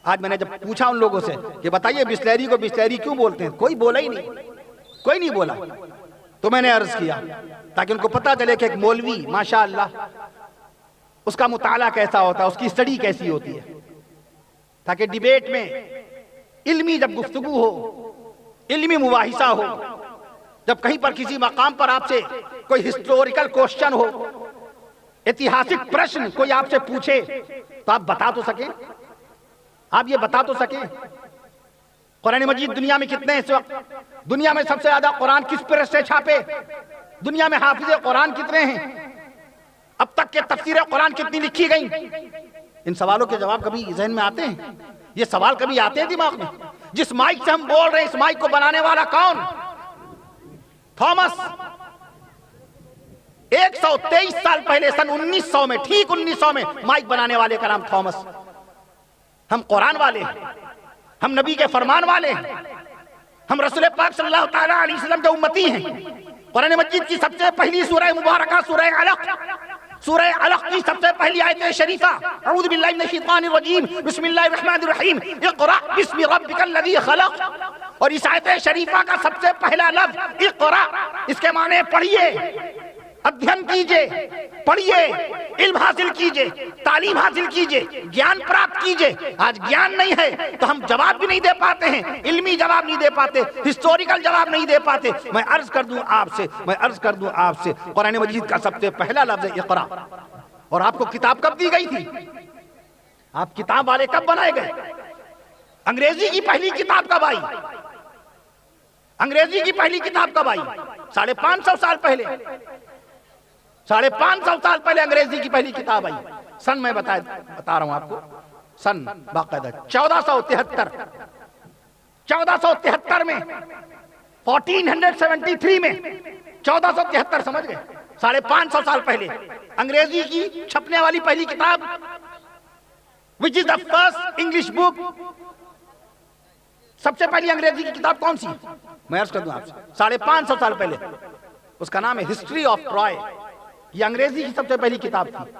آج میں نے جب پوچھا ان لوگوں سے کہ بتائیے بسلیری کو بسلیری کیوں بولتے ہیں، کوئی بولا ہی نہیں، کوئی نہیں بولا. تو میں نے عرض کیا تاکہ ان کو پتا چلے کہ ایک مولوی ماشاءاللہ اس کا مطالعہ کیسا ہوتا ہے، اس کی اسٹڈی کیسی ہوتی ہے، تاکہ ڈیبیٹ میں علمی جب گفتگو ہو، علمی مباحثہ ہو، جب کہیں پر کسی مقام پر آپ سے کوئی ہسٹوریکل کوشچن ہو، اتہاسک پرشن کوئی آپ سے پوچھے تو آپ بتا تو سکیں، آپ یہ بتا تو سکیں. قرآن مجید دنیا میں کتنے ہیں اس وقت؟ دنیا میں سب سے زیادہ قرآن کس پریس سے چھاپے؟ دنیا میں حافظ قرآن کتنے ہیں؟ اب تک کے تفسیر قرآن کتنی لکھی گئیں؟ ان سوالوں کے جواب کبھی ذہن میں آتے ہیں؟ یہ سوال کبھی آتے ہیں دماغ میں؟ جس مائک سے ہم بول رہے ہیں اس مائک کو بنانے والا کون؟ تھامس. 123 سال پہلے سن 1900 میں، ٹھیک 1900 میں مائک بنانے والے کا نام تھامس. ہم قرآن والے ہیں، ہم نبی کے فرمان والے ہیں، ہم رسول پاک صلی اللہ تعالیٰ علیہ وسلم کے امتی ہیں. قرآن مجید کی سب سے پہلی سورہ مبارکہ سورہ علق، سورہ علق کی سب سے پہلی آیت شریفہ اعوذ باللہ من الشیطان الرجیم بسم اللہ الرحمن الرحیم اقرأ باسم ربک الذی خلق. اور اس آیت شریفہ کا سب سے پہلا لفظ اقرأ، اس کے معنی پڑھیے، ادھین کیجئے، پڑھیے، علم حاصل کیجئے، تعلیم حاصل کیجئے، گیان پراپت کیجئے. آج گیان نہیں ہے تو ہم جواب بھی نہیں دے پاتے ہیں، علمی جواب نہیں دے پاتے، ہسٹوریکل جواب نہیں دے پاتے. میں عرض کر دوں آپ سے قرآن مجید کا سب سے پہلا لفظ ہے اقرا. اور آپ کو کتاب کب دی گئی تھی؟ آپ کتاب والے کب بنائے گئے؟ انگریزی کی پہلی کتاب کب آئی؟ انگریزی کی پہلی کتاب کب آئی؟ 550 سال پہلے. 550 سال پہلے انگریزی کی پہلی کتاب آئی. سن میں بتا رہا ہوں آپ کو، سن باقاعدہ 1473 میں 1473 میں 1473 سمجھ گئے، 550 سال پہلے انگریزی کی چھپنے والی پہلی کتاب which is the first English book. سب سے پہلی انگریزی کی کتاب کون سی؟ میں عرض کر دوں آپ سے 550 سال پہلے، اس کا نام ہے ہسٹری آف ٹرائے. یہ انگریزی کی سب سے پہلی کتاب تھی.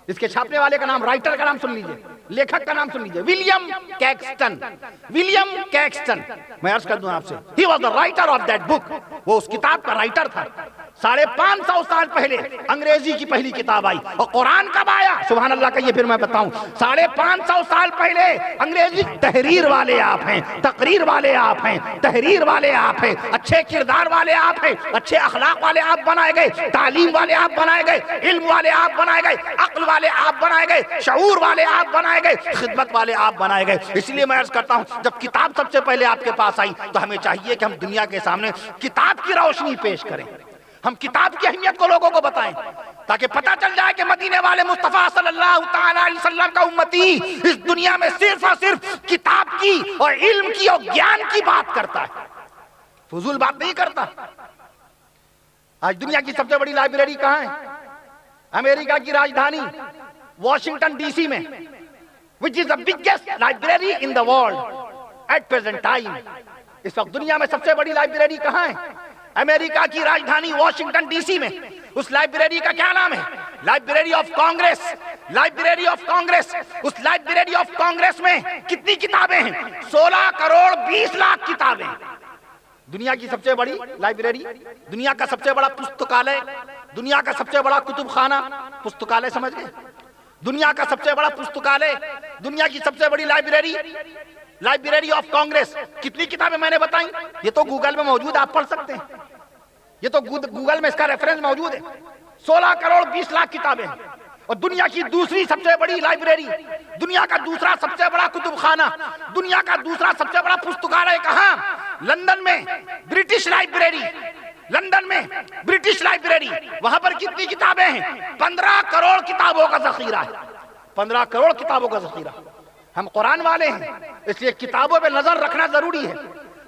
اس کے چھاپنے والے کا نام، رائٹر کا نام سن لیجئے، لیکھک کا نام سن لیجئے، ولیم کیکسٹن. ولیم کیکسٹن. میں عرض کر دوں آپ سے he was the writer of that book. وہ اس کتاب کا رائٹر تھا. 550 سال پہلے انگریزی کی پہلی کتاب آئی. اور قرآن کب آیا؟ سبحان اللہ کہیے پھر میں بتاؤں. 550 سال پہلے انگریزی تحریر والے آپ ہیں، تقریر والے آپ ہیں، تحریر والے آپ ہیں، اچھے کردار والے آپ ہیں، اچھے اخلاق والے آپ بنائے گئے، تعلیم والے آپ بنائے گئے، علم والے آپ بنائے گئے، عقل والے آپ بنائے گئے، شعور والے آپ بنائے گئے، خدمت والے آپ بنائے گئے. اس لیے میں عرض کرتا ہوں جب کتاب سب سے پہلے آپ کے پاس آئی تو ہمیں چاہیے کہ ہم دنیا کے سامنے کتاب کی روشنی پیش کریں، ہم کتاب کی اہمیت کو لوگوں کو بتائیں تاکہ پتہ چل جائے کہ مدینے والے مصطفیٰ صلی اللہ تعالیٰ علیہ وسلم کا امتی اس دنیا میں صرف اور صرف کتاب کی اور علم کی اور گیان کی بات کرتا ہے، فضول بات نہیں کرتا. آج دنیا کی سب سے بڑی لائبریری کہاں ہے؟ امریکہ کی راجدھانی واشنگٹن ڈی سی میں which is the biggest library in the world at present time. اس وقت دنیا میں سب سے بڑی لائبریری کہاں ہے؟ امریکہ کی راجدھانی واشنگٹن ڈی سی میں. اس لائبریری کا کیا نام ہے؟ Library of Congress. Library of Congress. اس لائبریری آف کانگریس میں کتنی کتابیں ہیں؟ 16 کروڑ 20 لاکھ کتابیں. دنیا کی سب سے بڑی لائبریری، دنیا کا سب سے بڑا پستکالیہ، دنیا کا سب سے بڑا کتب خانہ. پستکالیہ سمجھ گئے؟ دنیا کا سب سے بڑا پستکالیہ، دنیا کی سب سے بڑی لائبریری، لائبریری آف کانگریس. کتنی کتابیں میں نے بتائیں؟ یہ تو گوگل میں موجود ہے، آپ پڑھ سکتے ہیں. یہ تو گوگل میں اس کا ریفرنس موجود ہے. 16 کروڑ 20 لاکھ کتابیں. اور دنیا کی دوسری سب سے بڑی لائبریری، دنیا کا دوسرا سب سے بڑا کتب خانہ، دنیا کا دوسرا سب سے بڑا پستکالیہ کہاں؟ لندن میں برٹش لائبریری. لندن میں برٹش لائبریری. وہاں پر کتنی کتابیں ہیں؟ 15 کروڑ کتابوں کا ذخیرہ ہے. 15 کروڑ کتابوں کا ذخیرہ. ہم قرآن والے ہیں اس لیے کتابوں پہ نظر رکھنا ضروری ہے.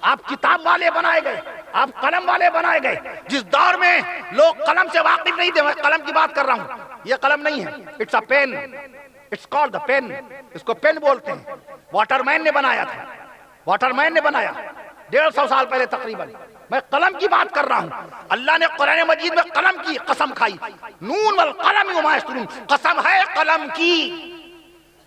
آپ کتاب والے بنائے گئے، آپ قلم والے بنائے گئے. جس دور میں لوگ قلم سے واقف نہیں تھے، میں قلم کی بات کر رہا ہوں. یہ قلم نہیں ہے، it's a pen, it's called the pen. اس کو پین بولتے ہیں. واٹر مین نے بنایا تھا، واٹر مین نے بنایا 150 سال پہلے تقریباً. میں قلم کی بات کر رہا ہوں. اللہ نے قرآن مجید میں قلم کی قسم کھائی. نون والقلم وما یسطرون. قسم ہے قلم کی.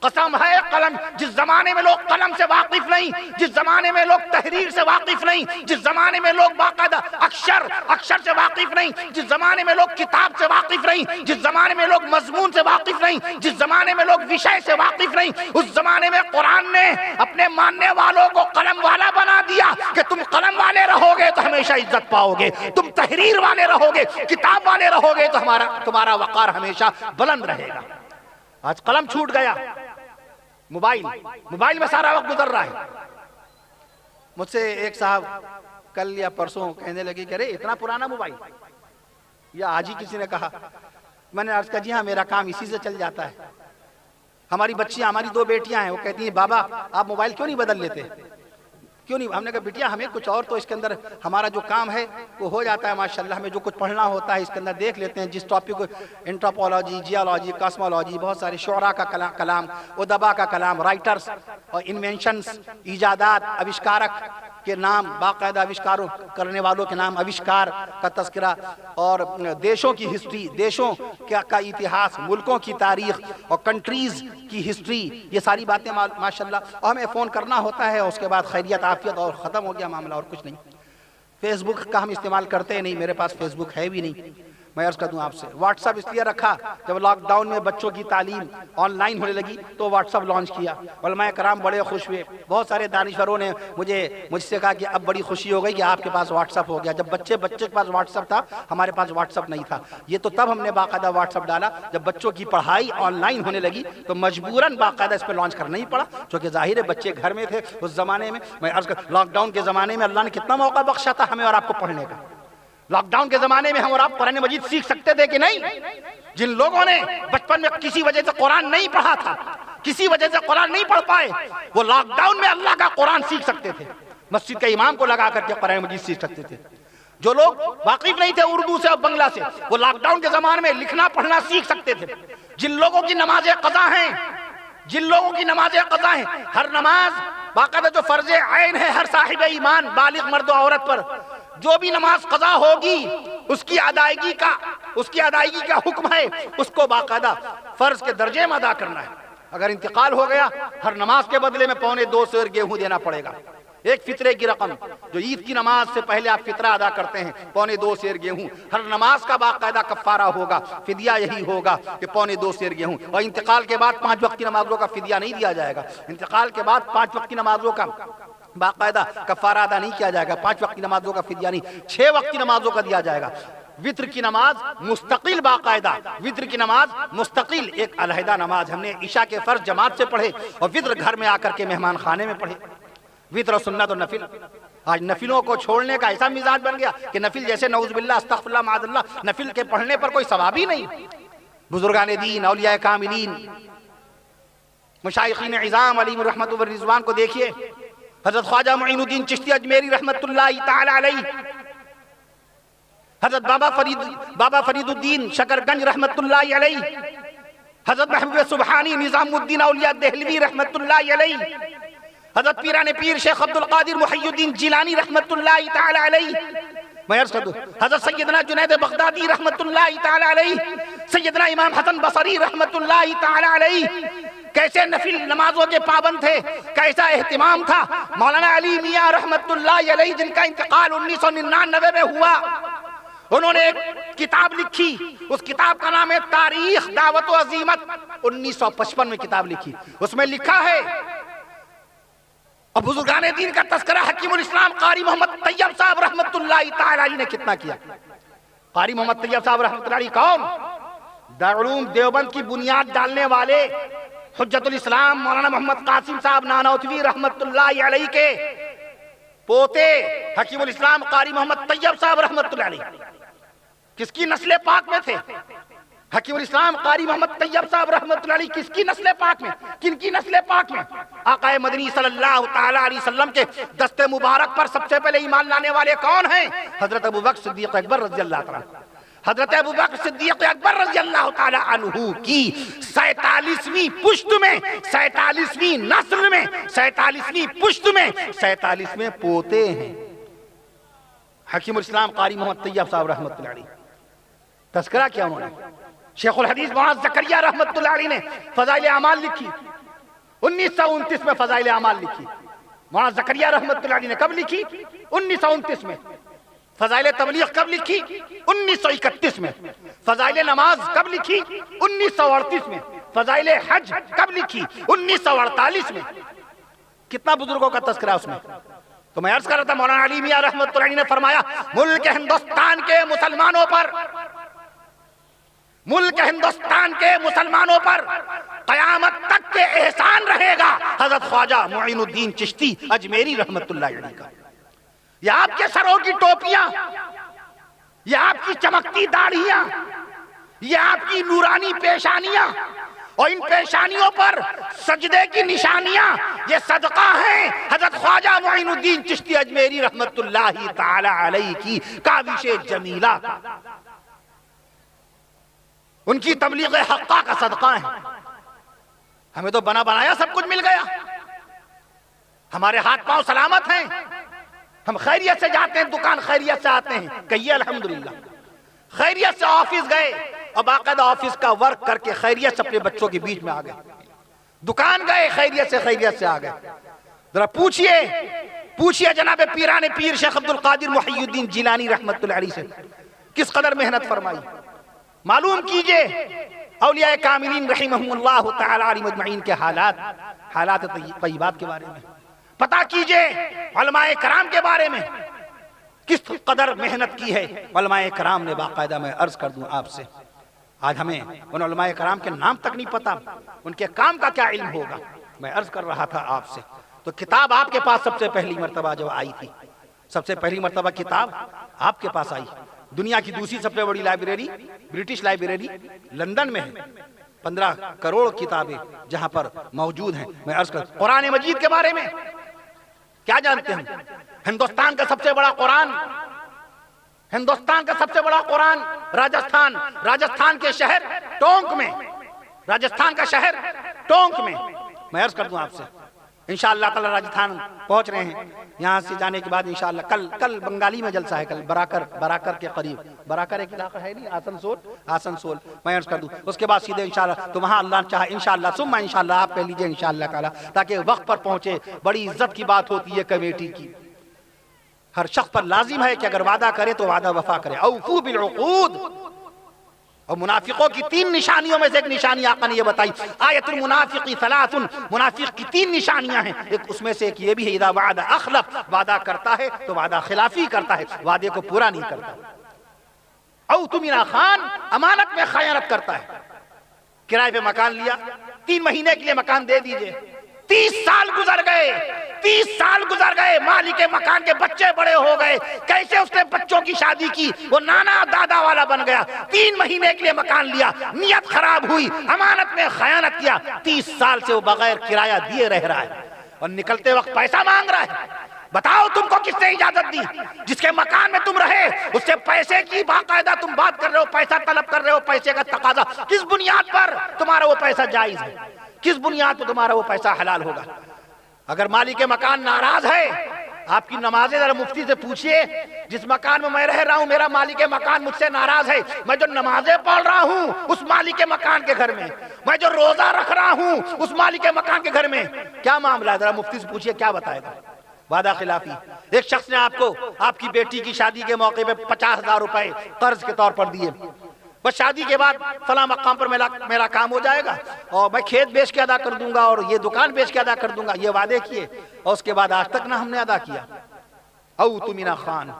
قسم ہے قلم، جس زمانے میں لوگ قلم سے واقف نہیں، جس زمانے میں لوگ تحریر سے واقف نہیں، جس زمانے میں لوگ باقاعدہ اکشر سے واقف نہیں، جس زمانے میں لوگ کتاب سے واقف نہیں، جس زمانے میں لوگ مضمون سے واقف نہیں، جس زمانے میں لوگ وشے سے واقف نہیں، اس زمانے میں قرآن نے اپنے ماننے والوں کو قلم والا بنا دیا کہ تم قلم والے رہو گے تو ہمیشہ عزت پاؤ گے، تم تحریر والے رہو گے، کتاب والے رہو گے تو تمہارا وقار ہمیشہ بلند رہے گا۔ آج قلم چھوٹ گیا، موبائل میں سارا وقت گزر رہا ہے۔ مجھ سے ایک صاحب کل یا پرسوں کہنے لگے کہ ارے اتنا پرانا موبائل، یا آج ہی کسی نے کہا۔ میں نے عرض کہا جی ہاں میرا کام اسی سے چل جاتا ہے۔ ہماری بچیاں، ہماری 2 بیٹیاں ہیں، وہ کہتی ہیں بابا آپ موبائل کیوں نہیں بدل لیتے، کیوں نہیں؟ ہم نے کہا بیٹیا ہمیں کچھ اور تو اس کے اندر ہمارا جو کام ہے وہ ہو جاتا ہے ماشاءاللہ، ہمیں جو کچھ پڑھنا ہوتا ہے اس کے اندر دیکھ لیتے ہیں، جس ٹاپک کو انٹروپولوجی، جیولوجی، کاسمولوجی، بہت سارے شعراء کا کلام، ادبا کا کلام، رائٹرز اور انوینشنز، ایجادات، آوشکارک کے نام، باقاعدہ آوشکاروں کرنے والوں کے نام، آوشکار کا تذکرہ، اور دیشوں کی ہسٹری، دیشوں کا اتہاس، ملکوں کی تاریخ اور کنٹریز کی ہسٹری، یہ ساری باتیں ماشاءاللہ، اور ہمیں فون کرنا ہوتا ہے، اس کے بعد خیریت عافیت اور ختم ہو گیا معاملہ، اور کچھ نہیں۔ فیس بک کا ہم استعمال کرتے نہیں، میرے پاس فیس بک ہے بھی نہیں۔ میں عرض کر دوں آپ سے، واٹس اپ اس لیے رکھا جب لاک ڈاؤن میں بچوں کی تعلیم آن لائن ہونے لگی تو واٹس اپ لانچ کیا، علماء کرام بڑے خوش ہوئے، بہت سارے دانشوروں نے مجھ سے کہا کہ اب بڑی خوشی ہو گئی کہ آپ کے پاس واٹس اپ ہو گیا۔ جب بچے کے پاس واٹس اپ تھا، ہمارے پاس واٹس اپ نہیں تھا۔ یہ تو تب ہم نے باقاعدہ واٹس اپ ڈالا جب بچوں کی پڑھائی آن لائن ہونے لگی تو مجبوراً باقاعدہ اس پہ لانچ کرنا ہی پڑا، چونکہ ظاہر ہے بچے گھر میں تھے اس زمانے میں۔ میں عرض کر لاک ڈاؤن کے زمانے میں اللہ نے کتنا موقع بخشا تھا ہمیں اور آپ کو پڑھنے کا۔ لاک ڈاؤن کے زمانے میں ہم اور آپ قرآن مجید سیکھ سکتے تھے کہ نہیں؟ جن لوگوں نے بچپن میں کسی وجہ سے قرآن نہیں پڑھا تھا، کسی وجہ سے قرآن نہیں پڑھ پائے، وہ لاک ڈاؤن میں اللہ کا قرآن سیکھ سکتے تھے، مسجد کے امام کو لگا کر کے قرآن مجید سیکھ سکتے تھے۔ جو لوگ واقف نہیں تھے اردو سے اور بنگلہ سے، وہ لاک ڈاؤن کے زمانے میں لکھنا پڑھنا سیکھ سکتے تھے۔ جن لوگوں کی نمازیں قضا ہیں، جن لوگوں کی نمازیں قضا ہیں، ہر نماز باقاعدہ جو فرض عین ہے ہر صاحب ایمان بالغ مرد و عورت پر، جو بھی نماز قضا ہوگی اس کی ادائیگی کا حکم ہے، اس کو باقاعدہ فرض کے درجے میں ادا کرنا ہے۔ اگر انتقال ہو گیا، ہر نماز کے بدلے میں 2.25 سیر گیہوں دینا پڑے گا، ایک فطرے کی رقم جو عید کی نماز سے پہلے آپ فطرہ ادا کرتے ہیں، 2.25 سیر گیہوں، ہر نماز کا باقاعدہ کفارہ ہوگا، فدیہ یہی ہوگا کہ 2.25 سیر گیہوں۔ اور انتقال کے بعد 5 وقت کی نمازوں کا فدیہ نہیں دیا جائے گا، انتقال کے بعد 5 وقت کی نمازوں کا باقاعدہ کفارہ ادا نہیں کیا جائے گا، 5 وقت کی نمازوں کا فدیہ نہیں، 6 وقت کی نمازوں کا دیا جائے گا۔ وتر کی نماز مستقل، باقاعدہ وتر کی نماز مستقل ایک علیحدہ نماز، ہم نے عشاء کے فرض جماعت سے پڑھے اور وتر گھر میں آ کر کے مہمان خانے میں پڑھے۔ وتر و سنت و نفل، آج نفلوں کو چھوڑنے کا ایسا مزاج بن گیا کہ نفل جیسے نعوذ باللہ استغفر اللہ معاذ اللہ، نفل کے پڑھنے پر کوئی ثواب ہی نہیں۔ بزرگان دین، اولیاء کاملین، مشایخین عظام علیہم الرحمت والرضوان کو دیکھیے، حضرت خواجہ معین الدین چشتی اجمیری رحمت اللہ تعالی علیہ، حضرت بابا فرید الدین شکرگنج رحمت اللہ علیہ، حضرت محبوب سبحانی نظام الدین اولیاء دہلوی رحمت اللہ علیہ، حضرت پیران پیر شیخ عبد القادر محی الدین جیلانی رحمت اللہ تعالی علیہ، میں عرض کر دوں حضرت سیدنا جنید بغدادی رحمت اللہ تعالی علیہ، سیدنا امام حسن بصری رحمت اللہ تعالی علیہ، کیسے نفل نمازوں کے پابند تھے، کیسا اہتمام تھا۔ مولانا علی میاں رحمت اللہ علیہ جن کا انتقال 1999 میں ہوا، انہوں نے ایک کتاب لکھی، اس کتاب کا نام ہے تاریخ دعوت و عزیمت، 1955 میں کتاب لکھی، اس میں لکھا ہے، اور بزرگان دین کا تذکرہ حکیم الاسلام قاری محمد طیب صاحب رحمت اللہ تعالی علیہ نے کتنا کیا۔ قاری محمد طیب صاحب رحمت اللہ علیہ کون؟ دارالعلوم دیوبند کی بنیاد ڈالنے والے حجت الاسلام مولانا محمد قاسم صاحب نانوتوی رحمت اللہ علیہ کے پوتے حکیم الاسلام قاری محمد طیب صاحب رحمت اللہ علیہ کس کی نسل پاک میں تھے؟ حکیم الاسلام قاری محمد طیب صاحب رحمت اللہ علیہ کس کی نسل پاک میں؟ کن کی نسل پاک میں؟ آقا مدنی صلی اللہ تعالی علیہ وسلم کے دست مبارک پر سب سے پہلے ایمان لانے والے کون ہیں؟ حضرت ابوبکر صدیق اکبر رضی اللہ تعالی عنہ۔ حضرت ابوبکر صدیق اکبر رضی اللہ تعالی عنہ کی 47ویں پشت میں، 47ویں نسل میں، 47ویں پشت میں 47ویں پوتے ہیں حکیم الاسلام قاری محمد طیب صاحب رحمت اللہ علیہ۔ تذکرہ کیا انہوں نے؟ شیخ الحدیث معاذ زکریا رحمت اللہ علیہ نے فضائل اعمال لکھی، 1929 میں فضائل اعمال لکھی. مولانا زکریا رحمت اللہ علیہ نے کب لکھی؟ 1929 میں. فضائل تبلیغ کب لکھی؟ 1931 میں. فضائل نماز کب لکھی؟ 1938 میں. فضائل حج کب لکھی؟ 1948 میں. کتنا بزرگوں کا تذکرہ اس میں. تو میں عرض کر رہا تھا مولانا علی میاں رحمت اللہ علیہ نے فرمایا ملک ہندوستان کے مسلمانوں پر قیامت تک کے احسان رہے گا حضرت خواجہ معین الدین چشتی اجمیری رحمت اللہ علیہ کا. یہ آپ کے سروں کی ٹوپیاں، یہ آپ کی چمکتی داڑھیاں، یہ آپ کی نورانی پیشانیاں اور ان پیشانیوں پر سجدے کی نشانیاں، یہ صدقہ ہیں حضرت خواجہ معین الدین چشتی اجمیری رحمت اللہ تعالی علیہ کی کاوش جمیلہ، ان کی تبلیغ حقہ کا صدقہ ہے. ہمیں تو بنا بنایا سب کچھ مل گیا، ہمارے ہاتھ پاؤں سلامت ہیں، ہم خیریت سے جاتے ہیں دکان، خیریت سے آتے ہیں. کہیے الحمدللہ. خیریت سے آفس گئے اور باقاعدہ آفس کا ورک کر کے خیریت سے اپنے بچوں کے بیچ میں آ گئے. دکان گئے خیریت سے آ گئے. ذرا پوچھئے جناب پیران پیر شیخ عبد القادر محی الدین جیلانی رحمت اللہ علیہ سے کس قدر محنت فرمائی. معلوم کیجئے اولیاء کاملین رحمہم اللہ تعالی علیہ مجمعین کے حالات طیبات کے بارے میں پتہ کیجئے. علماء کرام کے بارے میں کس قدر محنت کی ہے علماء کرام نے. باقاعدہ میں عرض کر دوں آپ سے، آج ہمیں ان علماء کرام کے نام تک نہیں پتا، ان کے کام کا کیا علم ہوگا. میں عرض کر رہا تھا آپ سے، تو کتاب آپ کے پاس سب سے پہلی مرتبہ جو آئی تھی، سب سے پہلی مرتبہ کتاب آپ کے پاس آئی. دنیا کی دوسری سب سے بڑی لائبریری برٹش لائبریری لندن میں ہے. 15 کروڑ کتابیں جہاں پر موجود ہیں. میں عرض کر قرآن مجید کے بارے میں کیا جانتے ہیں؟ ہندوستان کا سب سے بڑا قرآن راجستھان کے شہر ٹونک میں، راجستھان کا شہر ٹونک میں. میں عرض کر دوں آپ سے انشاءاللہ تعالی راجستھان پہنچ رہے ہیں. یہاں سے جانے کے بعد انشاءاللہ کل بنگالی میں جلسہ ہے، کل براکر کے قریب. براکر ایک علاقہ ہے نہیں، آسنسول. میں عرض کر دوں اس کے بعد سیدھے انشاءاللہ تو وہاں اللہ چاہے انشاءاللہ ثم انشاءاللہ آپ کہہ لیجئے انشاءاللہ تعالی، تاکہ وقت پر پہنچے. بڑی عزت کی بات ہوتی ہے کمیٹی کی. ہر شخص پر لازم ہے کہ اگر وعدہ کرے تو وعدہ وفا کرے. اوفو بالعقود. اور منافقوں کی 3 نشانیوں میں سے ایک نشانی آقا نے یہ بتائی. آیت المنافق 3، منافق کی 3 نشانیاں ہیں. ایک اس میں سے ایک یہ بھی ہے اذا وعد اخلف، وعدہ کرتا ہے تو وعدہ خلافی کرتا ہے، وعدے کو پورا نہیں کرتا. او تمنا خان، امانت میں خیانت کرتا ہے. کرائے پہ مکان لیا، 3 مہینے کے لیے مکان دے دیجئے. 30 سال گزر گئے، مالک مکان کے بچے بڑے ہو گئے. کیسے اس نے بچوں کی شادی کی، وہ نانا دادا والا بن گیا. 3 مہینے کے لیے مکان لیا، نیت خراب ہوئی، امانت میں خیانت کیا. 30 سال سے وہ بغیر کرایہ دیے رہ رہا ہے اور نکلتے وقت پیسہ مانگ رہا ہے. بتاؤ تم کو کس نے اجازت دی؟ جس کے مکان میں تم رہے اس سے پیسے کی باقاعدہ تم بات کر رہے ہو، پیسہ طلب کر رہے ہو، پیسے کا تقاضا. کس بنیاد پر تمہارا وہ پیسہ جائز ہے؟ کس بنیاد پر تمہارا وہ پیسہ حلال ہوگا؟ اگر مالک مکان ناراض ہے، آپ کی نمازیں ذرا مفتی سے پوچھئے. جس مکان میں میں رہ رہا ہوں میرا مالک مکان مجھ سے ناراض ہے. میں جو نمازیں پڑھ رہا ہوں اس مالک مکان کے گھر میں، میں جو روزہ رکھ رہا ہوں اس مالک مکان کے گھر میں، کیا معاملہ ہے؟ ذرا مفتی سے پوچھئے کیا بتائے گا. وعدہ خلافی. ایک شخص نے آپ کو آپ کی بیٹی کی شادی کے موقع پہ 50,000 روپے قرض کے طور پر دیے. بس شادی کے بعد فلاں مقام پر میرا کام ہو جائے گا اور میں کھیت بیچ کے ادا کر دوں گا اور یہ دکان بیچ کے ادا کر دوں گا. یہ وعدے کیے اور اس کے بعد آج تک نہ ہم نے ادا کیا. او تمنا خان،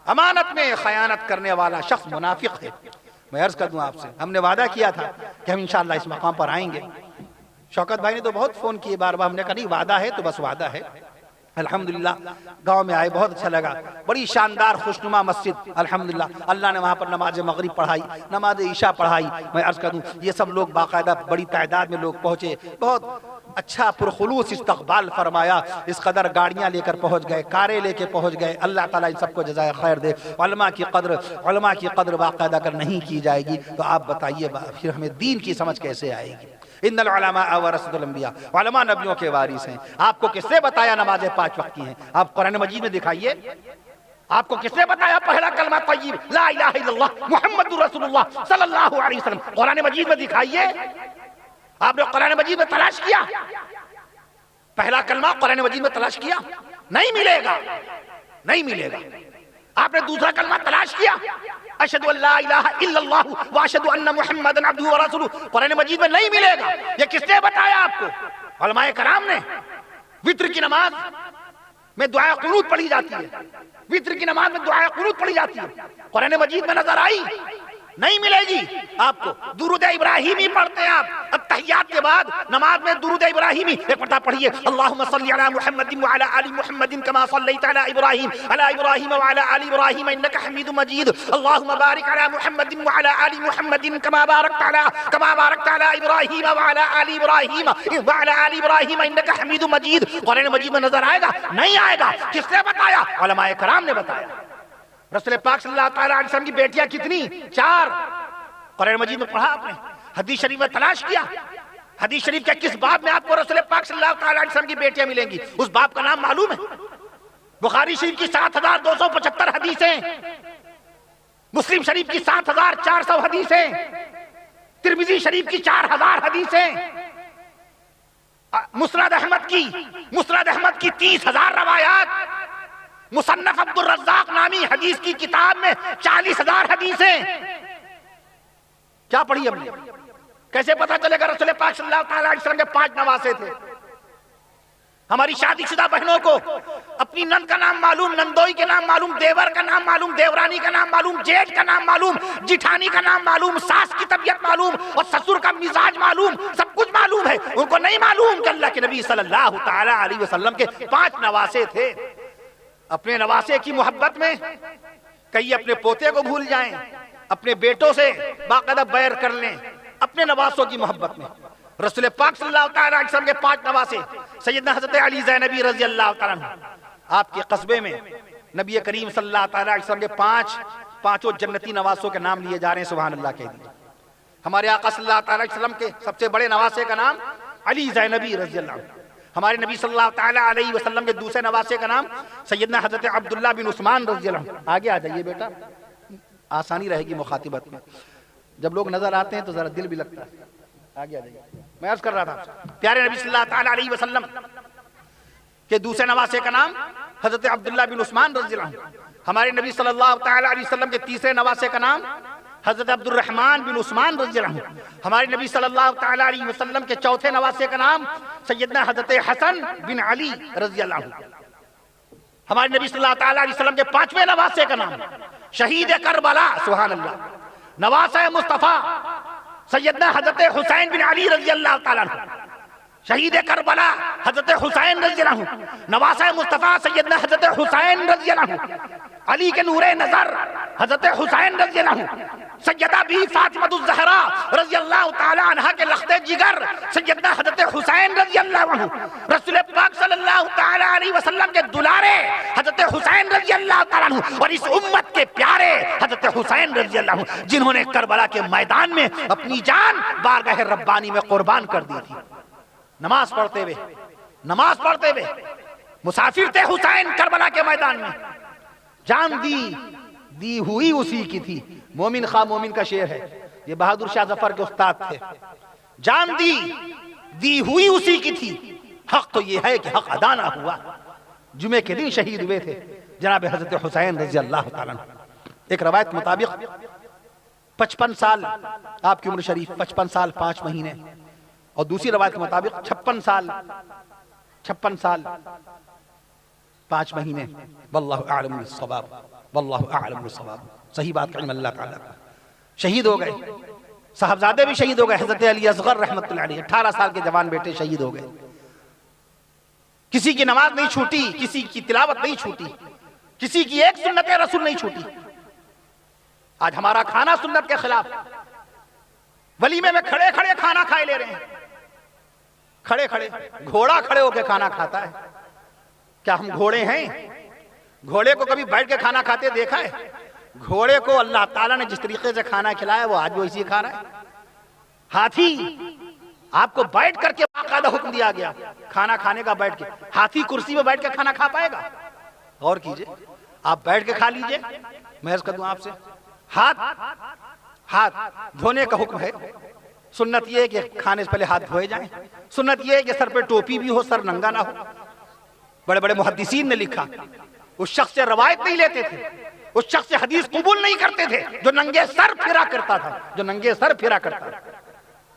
امانت میں خیانت کرنے والا شخص منافق ہے. میں عرض کر دوں آپ سے، ہم نے وعدہ کیا تھا کہ ہم انشاءاللہ اس مقام پر آئیں گے. شوکت بھائی نے تو بہت فون کیے بار بار. ہم نے کہا نہیں وعدہ ہے تو بس وعدہ ہے. الحمدللہ گاؤں میں آئے، بہت اچھا لگا. بڑی شاندار خوشنما مسجد الحمدللہ. اللہ نے وہاں پر نماز مغرب پڑھائی، نماز عشاء پڑھائی. میں عرض کر دوں یہ سب لوگ باقاعدہ بڑی تعداد میں لوگ پہنچے. بہت اچھا پرخلوص استقبال فرمایا. اس قدر گاڑیاں لے کر پہنچ گئے، کاریں لے کے پہنچ گئے. اللہ تعالیٰ ان سب کو جزائے خیر دے. علماء کی قدر باقاعدہ اگر نہیں کی جائے گی تو آپ بتائیے پھر ہمیں دین کی سمجھ کیسے آئے گی؟ ان العلماء ورثۃ الانبیاء، علماء نبیوں کے وارث ہیں. آپ کو کس نے بتایا نمازیں 5 وقت کی ہیں؟ آپ قرآن مجید میں دکھائیے. آپ کو کس نے بتایا پہلا کلمہ طیب لا الہ الا اللہ محمد رسول اللہ صلی اللہ علیہ وسلم؟ قرآن مجید میں دکھائیے. آپ نے قرآن مجید میں تلاش کیا؟ پہلا کلمہ قرآن مجید میں تلاش کیا، نہیں ملے گا، نہیں ملے گا۔ آپ نے دوسرا کلمہ تلاش کیا، اشہدو ان لا الہ الا اللہ واشہدو ان محمدًا عبدہ ورسولہ، قرآن مجید میں نہیں ملے گا۔ یہ کس نے بتایا آپ کو؟ علماء کرام نے۔ وتر کی نماز میں دعائے قنوت پڑھی جاتی ہے، وتر کی نماز میں دعائے قنوت پڑھی جاتی ہے، قرآن مجید میں نظر آئی؟ نہیں ملے گی آپ کو۔ درود ابراہیمی پڑھتے ہیں آپ التحیات کے بعد نماز میں، درود ابراہیمی ایک مرتبہ پڑھیے، اللہم صلی علی محمد وعلی آل محمد کما صلیت علی ابراہیم وعلی آل ابراہیم انک حمید مجید، اللہم بارک علی محمد وعلی آل محمد کما بارکت علی ابراہیم وعلی آل ابراہیم انک حمید مجید۔ قرآن مجید میں نظر آئے گا؟ نہیں آئے گا۔ کس نے بتایا؟ علماء کرام نے بتایا۔ رسول پاک صلی اللہ تعالیٰ علیہ وسلم کی بیٹیاں کتنی؟ 4۔ قرآن مجید میں پڑھا آپ نے، حدیث شریف میں تلاش کیا، حدیث شریف کے کس باب میں آپ کو رسول پاک صلی اللہ تعالیٰ علیہ وسلم کی بیٹیاں ملیں گی؟ اس باب کا نام معلوم ہے؟ بخاری شریف کی 7275 حدیثیں، مسلم شریف کی 7400 حدیثیں، ترمذی شریف کی 4000 حدیثیں، مسند احمد کی 30,000 روایات، مصنف عبد الرزاق نامی حدیث کی کتاب میں 40,000 حدیثیں۔ کیا پڑھی ہم نے؟ کیسے پتا چلے گا؟ رسول پاک صلی اللہ علیہ وسلم کے 5 نواسے تھے۔ ہماری شادی شدہ بہنوں کو اپنی نند کا نام معلوم، نندوئی کے نام معلوم، دیور کا نام معلوم، دیورانی کا نام معلوم، جیٹھ کا نام معلوم، جٹھانی کا نام معلوم، ساس کی طبیعت معلوم اور سسر کا مزاج معلوم، سب کچھ معلوم ہے۔ ان کو نہیں معلوم کہ اللہ کے نبی صلی اللہ تعالیٰ علیہ وسلم کے 5 نواسے تھے۔ اپنے نواسے کی محبت میں کئی اپنے پوتے کو بھول جائیں، اپنے بیٹوں سے باقاعدہ بیر کر لیں، اپنے نواسوں کی محبت میں۔ رسول پاک صلی اللہ تعالیٰ علیہ وسلم کے 5 نواسے، سیدنا حضرت علی زینبی رضی اللہ تعالیٰ عنہ، آپ کے قصبے میں نبی کریم صلی اللہ تعالیٰ علیہ وسلم کے 5 جنتی نواسوں کے نام لیے جا رہے ہیں، سبحان اللہ کہہ دیجیے۔ ہمارے آقا صلی اللہ تعالیٰ علیہ وسلم کے سب سے بڑے نواسے کا نام علی زینبی رضی اللہ عنہ۔ ہمارے نبی صلی اللہ تعالیٰ علیہ وسلم کے دوسرے نواسے کا نام سیدنا حضرت عبداللہ بن عثمان رضی اللہ عنہ۔ آگے آ جائیے بیٹا، آسانی رہے گی مخاطبت میں، جب لوگ نظر آتے ہیں تو ذرا دل بھی لگتا ہے۔ آگے آ جائیے۔ میں عرض کر رہا تھا پیارے نبی صلی اللہ تعالیٰ علیہ وسلم کے دوسرے نواسے کا نام حضرت عبداللہ بن عثمان رضی اللہ عنہ۔ ہمارے نبی صلی اللہ تعالیٰ علیہ وسلم کے تیسرے نواسے کا نام حضرت عبد الرحمن بن عثمان رضی اللہ عنہ۔ ہمارے نبی صلی اللہ تعالیٰ علیہ وسلم کے چوتھے نواسے کا نام سیدنا حضرت حسن بن علی رضی اللہ عنہ۔ ہمارے نبی صلی اللہ تعالیٰ علیہ وسلم کے 5ویں نواسے کا نام شہید کربلا، سبحان اللہ، نواسہ مصطفیٰ سیدنا حضرت حسین بن علی رضی اللہ تعالیٰ عنہ۔ شہید کربلا حضرت حسین رضی اللہ عنہ، نواسہ مصطفیٰ سیدنا حضرت حسین رضی اللہ عنہ، علی کے نور نظر حضرت حسین رضی اللہ عنہ، سیدہ بی فاطمہ الزہرا رضی اللہ تعالیٰ عنہ کے لخت جگر سیدنا حضرت حسین رضی اللہ عنہ، رسول پاک صلی اللہ تعالیٰ علیہ وسلم کے دلارے حضرت حسین رضی اللہ تعالیٰ عنہ، اور اس امت کے پیارے حضرت حسین رضی اللہ عنہ، جنہوں نے کربلا کے میدان میں اپنی جان بارگاہ ربانی میں قربان کر دی تھی۔ نماز پڑھتے ہوئے مسافر تھے حسین کربلا کے میدان میں، جان دی ہوئی اسی کی تھی۔ مومن خواہ مومن کا شعر ہے، یہ بہادر شاہ ظفر کے استاد تھے۔ جان دی ہوئی اسی کی تھی، حق تو یہ ہے کہ حق ادا نہ ہوا۔ جمعے کے دن شہید ہوئے تھے جناب حضرت حسین رضی اللہ تعالیٰ عنہ۔ ایک روایت کے مطابق 55 سال آپ کی عمر شریف، 55 سال 5 مہینے، اور دوسری روایت کے مطابق 56 سال 5 مہینے۔ واللہ اعلم بالصواب، واللہ اعلم بالصواب، صحیح بات کا علم اللہ تعالیٰ کا۔ شہید ہو گئے، صاحبزادے بھی شہید ہو گئے۔ حضرت علی اصغر رحمۃ اللہ علیہ 18 سال کے جوان بیٹے شہید ہو گئے۔ کسی کی نماز نہیں چھوٹی، کسی کی تلاوت نہیں چھوٹی، کسی کی ایک سنت رسول نہیں چھوٹی۔ آج ہمارا کھانا سنت کے خلاف، ولیمے میں کھڑے کھڑے کھانا کھائے لے رہے ہیں، کھڑے کھڑے، گھوڑا کھڑے ہو کے کھانا کھاتا ہے۔ کیا ہم گھوڑے ہیں؟ گھوڑے کو کبھی بیٹھ کے کھانا کھاتے دیکھا ہے؟ گھوڑے کو اللہ تعالیٰ نے جس طریقے سے کھانا کھلایا وہ آج وہ اسی کھا رہا ہے۔ ہاتھی آپ کو بیٹھ کر کے باقاعدہ حکم دیا گیا کھانا کھانے کا، بیٹھ کے۔ ہاتھی کرسی پہ بیٹھ کے کھانا کھا پائے گا؟ غور کیجئے، آپ بیٹھ کے کھا لیجئے۔ میں عرض کر دوں آپ سے، ہاتھ دھونے کا حکم ہے، سنت یہ ہے کہ کھانے سے پہلے ہاتھ دھوئے جائیں، سنت یہ ہے کہ سر پہ ٹوپی بھی ہو، سر ننگا نہ ہو۔ بڑے بڑے محدثین نے لکھا، اس شخص سے روایت نہیں لیتے تھے، اس شخص سے حدیث قبول نہیں کرتے تھے جو ننگے سر پھرا کرتا تھا، جو ننگے سر پھرا کرتا تھا۔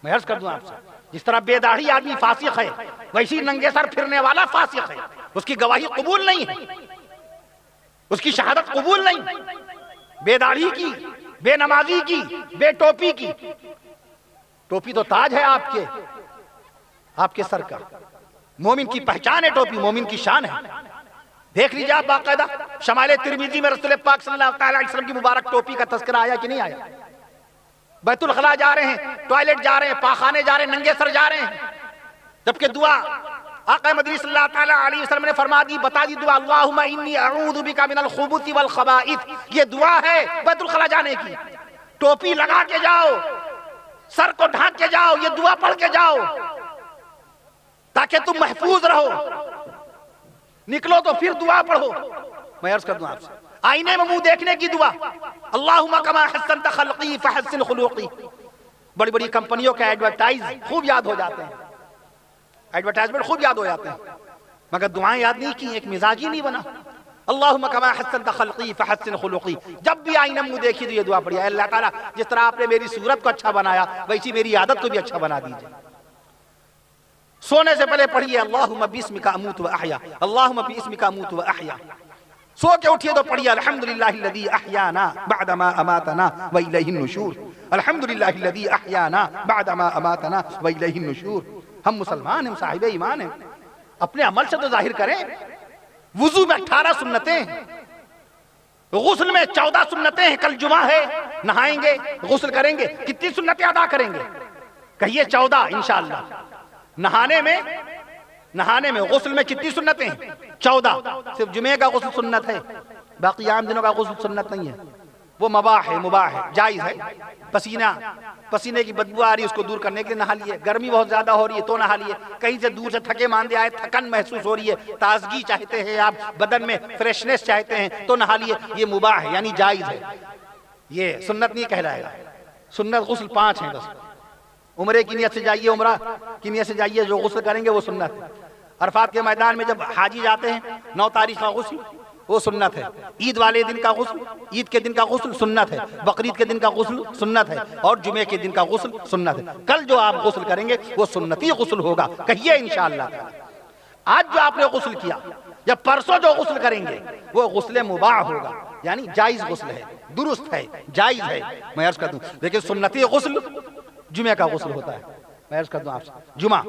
میں عرض کر دوں آپ سے، جس طرح بے داڑھی آدمی فاسق ہے، ویسی ننگے سر پھرنے والا فاسق ہے، اس کی گواہی قبول نہیں ہے، اس کی شہادت قبول نہیں۔ بے داڑھی کی، بے نمازی کی، بے ٹوپی کی، ٹوپی تو تاج ہے آپ کے سر کا، مومن کی پہچان ہے ٹوپی، مومن کی شان ہے۔ دیکھ لیجئے آپ باقاعدہ شمائل ترمذی میں رسول پاک صلی اللہ علیہ وسلم کی مبارک ٹوپی کا تذکرہ آیا کہ نہیں آیا؟ بیت الخلاء جا رہے ہیں، ٹوائلٹ جا رہے ہیں، پاخانے جا رہے ہیں، ننگے سر جا رہے ہیں، جبکہ دعا آقا مدنی صلی اللہ تعالیٰ علیہ وسلم نے فرما دی، بتا دی دعا، اللہم انی اعوذ بک من الخبث والخبائث، یہ دعا ہے بیت الخلاء جانے کی۔ ٹوپی لگا کے جاؤ، سر کو ڈھانک کے جاؤ، یہ دعا پڑھ کے جاؤ تاکہ تم محفوظ رہو، نکلو تو پھر دعا پڑھو۔ میں عرض کر دوں آپ سے، آئینے میں منہ دیکھنے کی دعا، اللہم کما حسنت خلقی فحسن خلقی۔ بڑی بڑی کمپنیوں کے ایڈورٹائز خوب یاد ہو جاتے ہیں، ایڈورٹائزمنٹ خوب یاد ہو جاتے ہیں، مگر دعائیں یاد نہیں کی، ایک مزاج ہی نہیں بنا۔ اللہم کما حسنت خلقی فحسن خلقی، جب بھی آئینے میں منہ دیکھی تو یہ دعا پڑھی، اے اللہ تعالیٰ جس طرح آپ نے میری صورت کو اچھا بنایا ویسی میری عادت کو بھی اچھا بنا دیجئے۔ سونے سے پہلے پڑھیے اللہم باسمک اموت و احیا، اللہم باسمک اموت و احیا۔ سو کے اٹھیے تو پڑھیے الحمدللہ الذی احیانا بعدما اماتنا والیہ النشور، الحمدللہ الذی احیانا بعدما اماتنا والیہ النشور۔ ہم مسلمان ہیں، صاحب ایمان ہیں، اپنے عمل سے تو ظاہر کریں۔ وضو میں 18 سنتیں ہیں، غسل میں 14 سنتیں ہیں، کل جمعہ ہے، نہائیں گے، غسل کریں گے، کتنی سنتیں ادا کریں گے؟ کہیے 14 انشاءاللہ۔ نہانے میں غسل میں کتنی سنتیں ہیں؟ 14۔ صرف جمعے کا غسل سنت ہے، باقی عام دنوں کا غسل سنت نہیں ہے، وہ مباح ہے، جائز ہے۔ پسینے کی بدبو آ رہی ہے، اس کو دور کرنے کے لیے نہا لیے، گرمی بہت زیادہ ہو رہی ہے تو نہا لیے، کہیں سے دور سے تھکے ماندے آئے، تھکن محسوس ہو رہی ہے، تازگی چاہتے ہیں آپ، بدن میں فریشنس چاہتے ہیں تو نہا لیے، یہ مباح ہے یعنی جائز ہے، یہ سنت نہیں کہلائے گا۔ سنت غسل 5 ہیں بس۔ عمرے کی نیت سے جائیے، عمرہ کی نیت سے جائیے، جو غسل کریں گے وہ سنت ہے۔ عرفات کے میدان میں جب حاجی جاتے ہیں 9 تاریخ کا غسل وہ سنت ہے، عید والے دن کا غسل، عید کے دن کا غسل سنت ہے، بقرعید کے دن کا غسل سنت ہے، اور جمعے کے دن کا غسل سنت ہے۔ کل جو آپ غسل کریں گے وہ سنتی غسل ہوگا، کہیے انشاءاللہ۔ آج جو آپ نے غسل کیا یا پرسوں جو غسل کریں گے وہ غسل مباح ہوگا، یعنی جائز غسل ہے، درست ہے، جائز ہے۔ میں عرض کر دوں لیکن سنتی غسل جمعہ کا غسل ہوتا ہے۔ میں عرض کر دوں آپ سے، جمعہ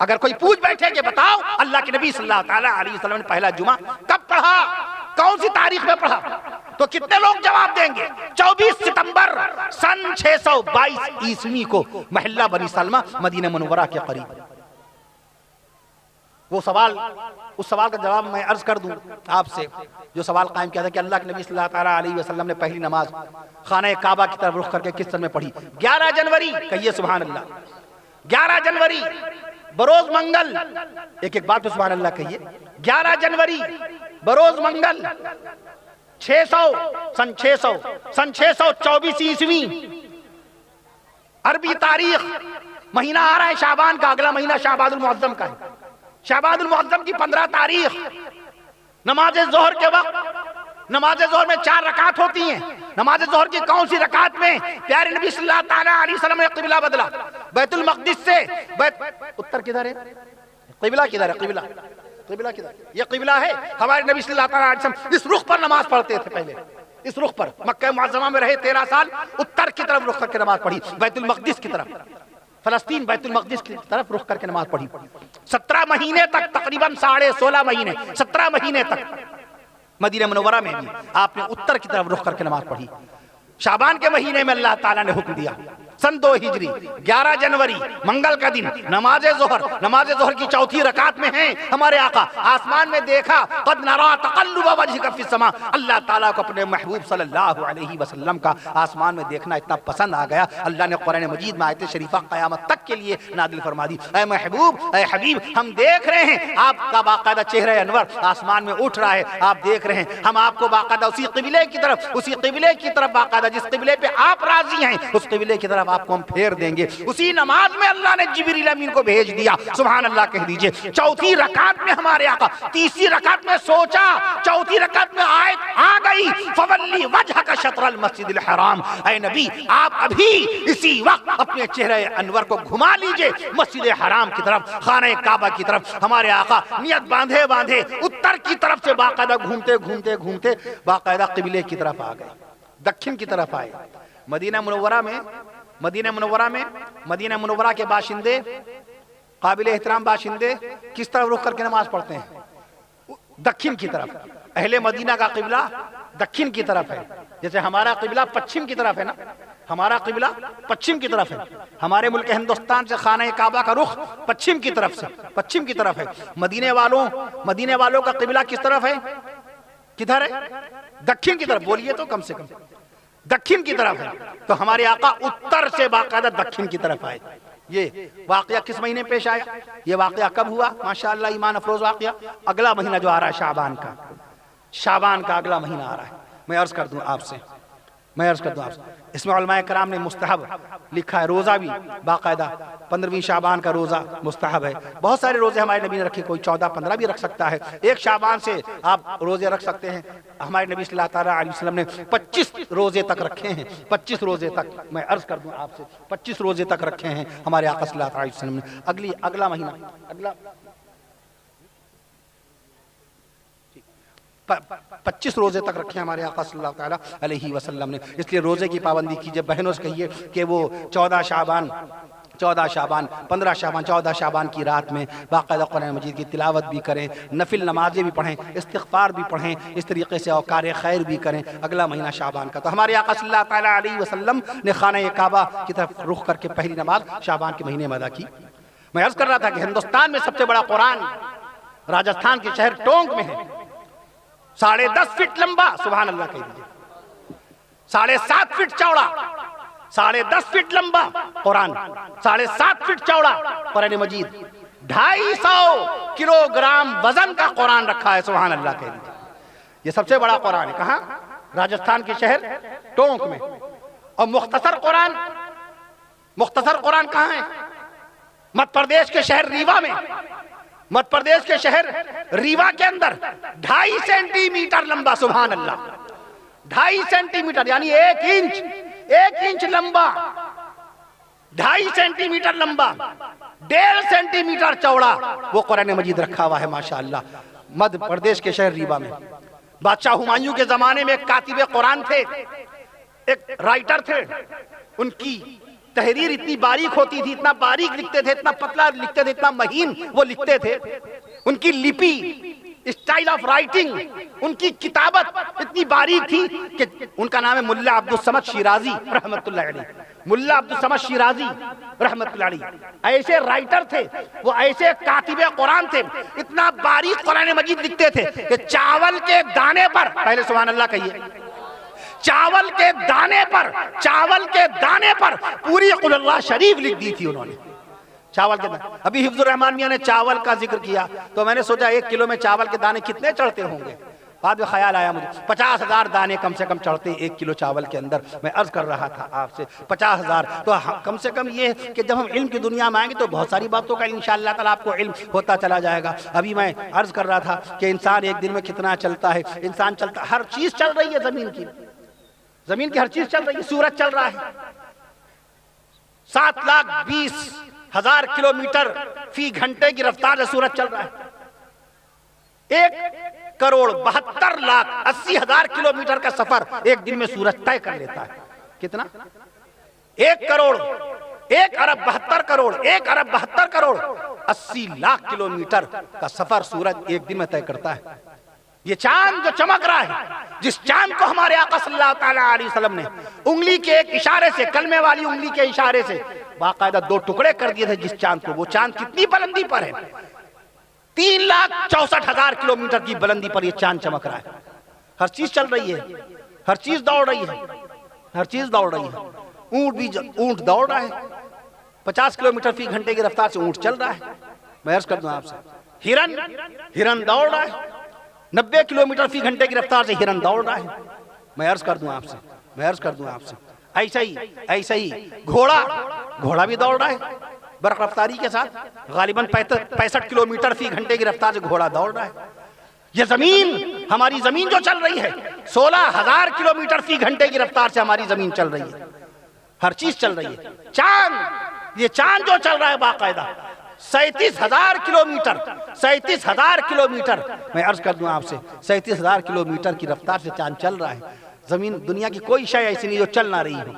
اگر کوئی پوچھ بیٹھے کہ بتاؤ اللہ کے نبی صلی اللہ علیہ وسلم نے پہلا جمعہ کب پڑھا، کون سی تاریخ میں پڑھا، تو کتنے لوگ جواب دیں گے 24 ستمبر سن 622 عیسوی کو محلہ بنی سلمہ مدینہ منورہ کے قریب۔ وہ سوال، اس سوال کا جواب میں عرض کر دوں آپ سے، جو سوال قائم کیا تھا کہ اللہ کے نبی صلی اللہ علیہ وسلم نے پہلی نماز خانہ کعبہ کی طرف رخ کر کے کس سن میں پڑھی؟ 11 جنوری، کہیے سبحان اللہ۔ 11 جنوری بروز منگل، ایک بات پہ سبحان اللہ کہیے، 11 جنوری بروز منگل سن 624 عیسوی، عربی تاریخ، مہینہ آ رہا ہے شعبان کا، اگلا مہینہ شعبان المعظم کا ہے، شعبان المعظم کی 15 تاریخ، نماز ظہر کے وقت، نماز ظہر میں 4 رکعت ہوتی ہیں، نماز ظہر کی کون سی رکعت میں پیارے نبی صلی اللہ علیہ وسلم نے قبلہ بدلا؟ بیت المقدس سے اتر کدھر ہے؟ قبلہ کدھر ہے؟ قبلہ کدھر؟ یہ قبلہ ہے۔ ہمارے نبی صلی اللہ علیہ وسلم اس رخ پر نماز پڑھتے تھے، پہلے اس رخ پر مکہ معظمہ میں رہے 13 سال، اتر کی طرف رخ کر کے نماز پڑھی، بیت المقدس کی طرف، فلسطین بیت المقدس کی طرف رخ کر کے نماز پڑھی۔ 17 مہینے تک، تقریباً 16.5 مہینے، 17 مہینے تک مدینہ منورہ میں بھی آپ نے اتر کی طرف رخ کر کے نماز پڑھی۔ شعبان کے مہینے میں اللہ تعالیٰ نے حکم دیا، سن 2 ہجری 11 جنوری منگل کا دن نماز ظہر کی 4تھی رکعت میں ہیں ہمارے آقا، آسمان میں دیکھا، قد نرا تقلب وجهك فی السماء، اللہ تعالیٰ کو اپنے محبوب صلی اللہ علیہ وسلم کا آسمان میں دیکھنا اتنا پسند آ گیا، اللہ نے قرآن مجید میں آیت شریفہ قیامت تک کے لیے نازل فرما دی، اے محبوب، اے حبیب، ہم دیکھ رہے ہیں آپ کا باقاعدہ چہرہ انور آسمان میں اٹھ رہا ہے، آپ دیکھ رہے ہیں، ہم آپ کو باقاعدہ اسی قبلے کی طرف باقاعدہ جس قبلے پہ آپ راضی ہیں اس قبلے کی طرف طرف آپ کو ہم پھیر دیں گے. اسی نماز میں اللہ نے جبریل امین کو بھیج دیا. سبحان اللہ کہہ دیجئے. چوتھی رکعت میں ہمارے آقا، تیسری رکعت میں سوچا، چوتھی رکعت میں آیت آ گئی فولی وجہک شطر المسجد الحرام. اے نبی آپ ابھی اسی وقت اپنے چہرے انور کو گھما لیجئے مسجد حرام کی طرف، خانہ کعبہ کی طرف. ہمارے آقا نیت باندھے باندھے اتر کی طرف سے باقاعدہ گھومتے گھومتے گھومتے باقاعدہ قبلے کی طرف آ گئے، دکھن کی طرف آئے. مدینہ منورہ کے باشندے، قابل احترام باشندے کس طرف رخ کر کے نماز پڑھتے ہیں؟ دکھن کی طرف. اہل مدینہ کا قبلہ دکھن کی طرف ہے، جیسے ہمارا قبلہ پچھم کی طرف ہے نا، ہمارا قبلہ پچھم کی طرف ہے. ہمارے ملک ہندوستان سے خانہ کعبہ کا رخ پچھم کی طرف ہے. مدینے والوں کا قبلہ کس طرف ہے؟ کدھر ہے؟ دکھن کی طرف. بولیے تو کم سے کم دکھن کی طرف ہے. تو ہمارے آقا اتر سے باقاعدہ دکھن کی طرف آئے. یہ واقعہ کس مہینے پیش آیا؟ یہ واقعہ کب ہوا؟ ماشاءاللہ ایمان افروز واقعہ اگلا مہینہ جو آ رہا ہے شعبان کا اگلا مہینہ آ رہا ہے. میں عرض کر دوں آپ سے اس میں علماء کرام نے مستحب لکھا ہے. روزہ بھی باقاعدہ 15ویں شعبان کا روزہ مستحب ہے. بہت سارے روزے ہمارے نبی نے رکھے، کوئی 14-15 بھی رکھ سکتا ہے. 1 شعبان سے آپ روزے رکھ سکتے ہیں. ہمارے نبی صلی اللہ تعالیٰ علیہ وسلم نے 25 روزے تک رکھے ہیں. 25 روزے تک میں عرض کر دوں آپ سے 25 روزے تک رکھے ہیں ہمارے آقا صلی اللہ علیہ وسلم نے. اگلا مہینہ 25 روزے تک رکھے ہمارے آقا صلی اللہ تعالیٰ علیہ وسلم نے. اس لیے روزے کی پابندی کیجئے. بہنوں سے کہیے کہ وہ 15 شعبان 14 شعبان کی رات میں باقاعدہ قرآن مجید کی تلاوت بھی کریں، نفل نمازیں بھی پڑھیں، استغفار بھی پڑھیں، اس طریقے سے اوقار خیر بھی کریں. اگلا مہینہ شعبان کا. تو ہمارے آقا صلی اللہ تعالیٰ علیہ وسلم نے خانہ کعبہ کی طرف رخ کر کے پہلی نماز شعبان کے مہینے میں ادا کی. میں عرض کر رہا تھا کہ ہندوستان میں سب سے بڑا قرآن راجستھان کے شہر ٹونک میں ہے. 10.5 فٹ لمبا، سبحان اللہ کہہ دیجئے، 7.5 فٹ چوڑا، 10.5 فٹ لمبا قرآن، 7.5 فٹ چوڑا قرآن مجید، 250 کلو گرام وزن کا قرآن رکھا ہے. سبحان اللہ کہہ دیجئے. یہ سب سے بڑا قرآن ہے. کہاں؟ راجستھان کے شہر ٹونک میں. اور مختصر قرآن کہاں ہے؟ مدھیہ پردیش کے شہر ریوا میں. مدھیہ پردیش کے شہر ریوا کے اندر 2.5 سینٹی میٹر لمبا. سبحان اللہ، 2.5 سینٹی میٹر یعنی 1 انچ لمبا، 2.5 سینٹی میٹر لمبا، 1.5 سینٹی میٹر چوڑا وہ قرآن مجید رکھا ہوا ہے. ماشاءاللہ مدھیہ پردیش کے شہر ریوا میں. بادشاہ ہمایوں کے زمانے میں ایک کاتب قرآن تھے، ایک رائٹر تھے. ان کی تحریر اتنی باریک ہوتی تھی، اتنا باریک لکھتے تھے، اتنا پتلا لکھتے تھے، اتنا مہین وہ لکھتے تھے. ان کی لپی، اسٹائل آف رائٹنگ، ان کی کتابت اتنی باریک تھی کہ ان کا نام ہے ملا عبدالصمد شیرازی رحمت اللہ علیہ. ملا عبدالصمد شیرازی رحمت اللہ علیہ ایسے رائٹر تھے، وہ ایسے کاتب قرآن تھے، اتنا باریک قرآن مجید لکھتے تھے کہ چاول کے دانے پر، پہلے سبحان اللہ کہیے، چاول کے دانے پر پوری قل اللہ شریف لکھ دی تھی انہوں نے. چاول کے دانے. ابھی حفظ الرحمان میاں نے چاول کا ذکر کیا تو میں نے سوچا 1 کلو میں چاول کے دانے کتنے چڑھتے ہوں گے. بعد میں خیال آیا مجھے 50,000 دانے کم سے کم چڑھتے 1 کلو چاول کے اندر. میں عرض کر رہا تھا آپ سے 50,000. تو کم سے کم یہ کہ جب ہم علم کی دنیا میں آئیں گے تو بہت ساری باتوں کا انشاءاللہ تعالیٰ آپ کو علم ہوتا چلا جائے گا. ابھی میں عرض کر رہا تھا کہ انسان ایک دن میں کتنا چلتا ہے. انسان چلتا، ہر چیز چل رہی ہے زمین کی ہر چیز چل رہی ہے. سورج چل رہا ہے 7,20,000 کلومیٹر فی گھنٹے کی رفتار سے سورج چل رہا ہے. 1,72,80,000 کلومیٹر کا سفر ایک دن میں سورج طے کر لیتا ہے. کتنا؟ 1,72 کروڑ 80 لاکھ کلومیٹر کا سفر سورج ایک دن میں طے کرتا ہے. یہ چاند جو چمک رہا ہے، جس چاند کو ہمارے آقا صلی اللہ تعالیٰ علیہ وسلم نے انگلی کے ایک اشارے سے، کلمے والی انگلی کے اشارے سے باقاعدہ 2 ٹکڑے کر دیے تھے جس چاند کو، وہ چاند کتنی بلندی پر ہے؟ 3,64,000 کلومیٹر کی بلندی پر یہ چاند چمک رہا ہے. ہر چیز چل رہی ہے، ہر چیز دوڑ رہی ہے. اونٹ دوڑ رہا ہے 50 کلومیٹر فی گھنٹے کی رفتار سے. اونٹ چل رہا ہے. میں عرض کر دوں آپ سے ہرن دوڑ رہا ہے 90 کلومیٹر فی گھنٹے کی رفتار سے. ہرن دوڑ رہا ہے. میں عرض کر دوں آپ سے ایسا ہی گھوڑا بھی دوڑ رہا ہے برق رفتاری کے ساتھ، غالباً 65 کلومیٹر فی گھنٹے کی رفتار سے گھوڑا دوڑ رہا ہے۔ یہ زمین، ہماری زمین جو چل رہی ہے 16,000 کلومیٹر فی گھنٹے کی رفتار سے ہماری زمین چل رہی ہے، ہر چیز چل رہی ہے۔ چاند، یہ چاند جو چل رہا ہے باقاعدہ 37,000 کلومیٹر، میں عرض کر دوں آپ سے 37,000 کلومیٹر کی رفتار سے چاند چل رہا ہے۔ زمین، دنیا کی کوئی شے ایسی نہیں جو چل نہ رہی ہو،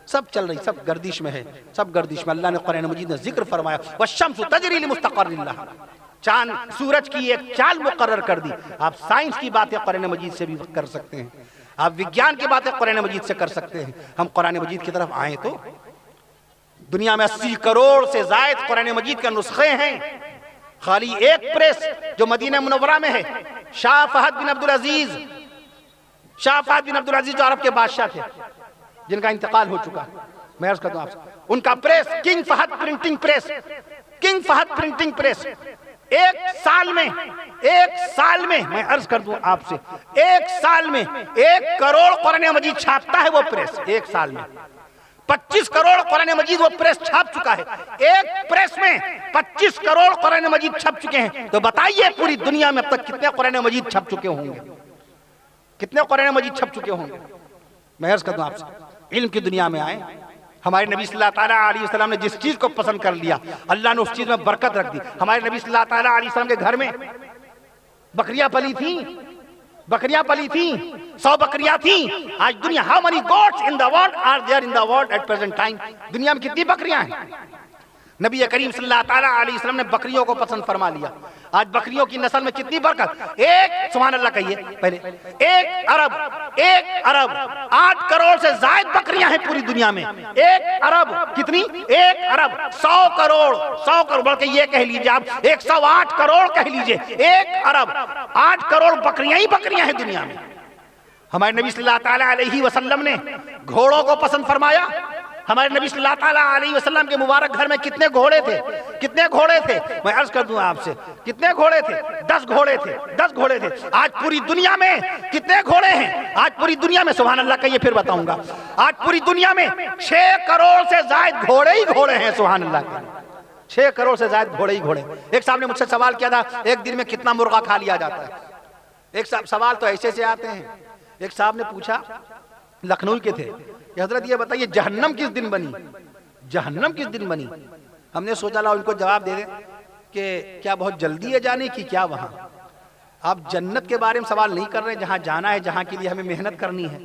سب چل رہی، سب گردش میں ہے، سب گردش میں۔ اللہ نے قرآن مجید میں ذکر فرمایا وَالشَّمْسُ تَجْرِي لِمُسْتَقَرٍّ لَهَا، چاند سورج کی ایک چال مقرر کر دی۔ آپ سائنس کی باتیں قرآن مجید سے بھی کر سکتے ہیں، آپ وگیان کی باتیں قرآن مجید سے کر سکتے ہیں۔ ہم قرآن مجید کی طرف آئیں تو دنیا میں 80 کروڑ سے زائد قرآن مجید کے نسخے ہیں۔ خالی ایک پریس جو مدینہ منورہ میں ہے، شاہ فہد بن عبدالعزیز جو عرب کے بادشاہ تھے جن کا انتقال ہو چکا، میں عرض کرتا ہوں آپ سے، ان کا press King Fahd printing press ایک سال میں میں عرض کر دوں آپ سے، ایک سال میں 1 کروڑ قرآن مجید چھاپتا ہے وہ پریس۔ ایک سال میں 25 کروڑ قرآن مجید وہ پریس چھاپ چکا ہے۔ ایک پریس میں 25 کروڑ قرآن مجید چھپ چکے ہیں۔ تو بتائیے پوری دنیا میں اب تک کتنے قرآن مجید چھپ چکے ہوں گے، کتنے قرآن مجید چھپ چکے ہوں گے۔ میں عرض کرتا ہوں آپ سے، علم کی دنیا میں آئیں۔ ہمارے نبی صلی اللہ تعالیٰ علیہ وسلم نے جس چیز کو پسند کر لیا، اللہ نے اس چیز میں برکت رکھ دی۔ ہمارے نبی صلی اللہ تعالیٰ علیہ وسلم کے گھر میں بکریاں پلی تھیں، 100 بکریاں تھیں۔ آج دنیا how many goats in the world are there in the world at present time؟ دنیا میں کتنی بکریاں ہیں؟ نبی کریم صلی اللہ تعالیٰ علیہ وسلم نے بکریوں کو پسند فرما لیا۔ آج بکریوں کی نسل میں کتنی برکت، سبحان اللہ کہیے پہلے، 1 ارب 8 کروڑ سے زائد بکریاں ہیں پوری دنیا میں۔ 1 ارب کتنی؟ 1 ارب 100 کروڑ بلکہ یہ کہہ لیجئے آپ 108 کروڑ کہہ لیجئے۔ 1 ارب 8 کروڑ بکریاں ہی بکریاں ہیں دنیا میں۔ ہمارے نبی صلی اللہ تعالیٰ علیہ وسلم نے گھوڑوں کو پسند فرمایا۔ ہمارے نبی صلی اللہ تعالیٰ علیہ وسلم کے مبارک گھر میں کتنے گھوڑے تھے؟ میں عرض کر دوں آپ سے، کتنے گھوڑے تھے؟ 10 گھوڑے تھے۔ آج پوری دنیا میں کتنے گھوڑے ہیں؟ آج پوری دنیا میں، سبحان اللہ کہیے پھر بتاؤں گا، آج پوری دنیا میں 6 کروڑ سے زائد گھوڑے ہیں، سبحان اللہ کہیے 6 کروڑ سے زائد گھوڑے۔ ایک صاحب نے مجھ سے سوال کیا تھا، ایک دن میں کتنا مرغا کھا لیا جاتا ہے؟ ایک سوال تو ایسے سے آتے ہیں۔ ایک صاحب نے پوچھا، لکھنؤ کے تھے، کہ حضرت یہ بتائیے جہنم کس دن بنی؟ ہم نے سوچا لا ان کو جواب دے دیں کہ کیا بہت جلدی ہے جانے کی، کیا وہاں آپ جنت کے بارے میں سوال نہیں کر رہے ہیں؟ جہاں جانا ہے، جہاں کے لیے ہمیں محنت کرنی ہے،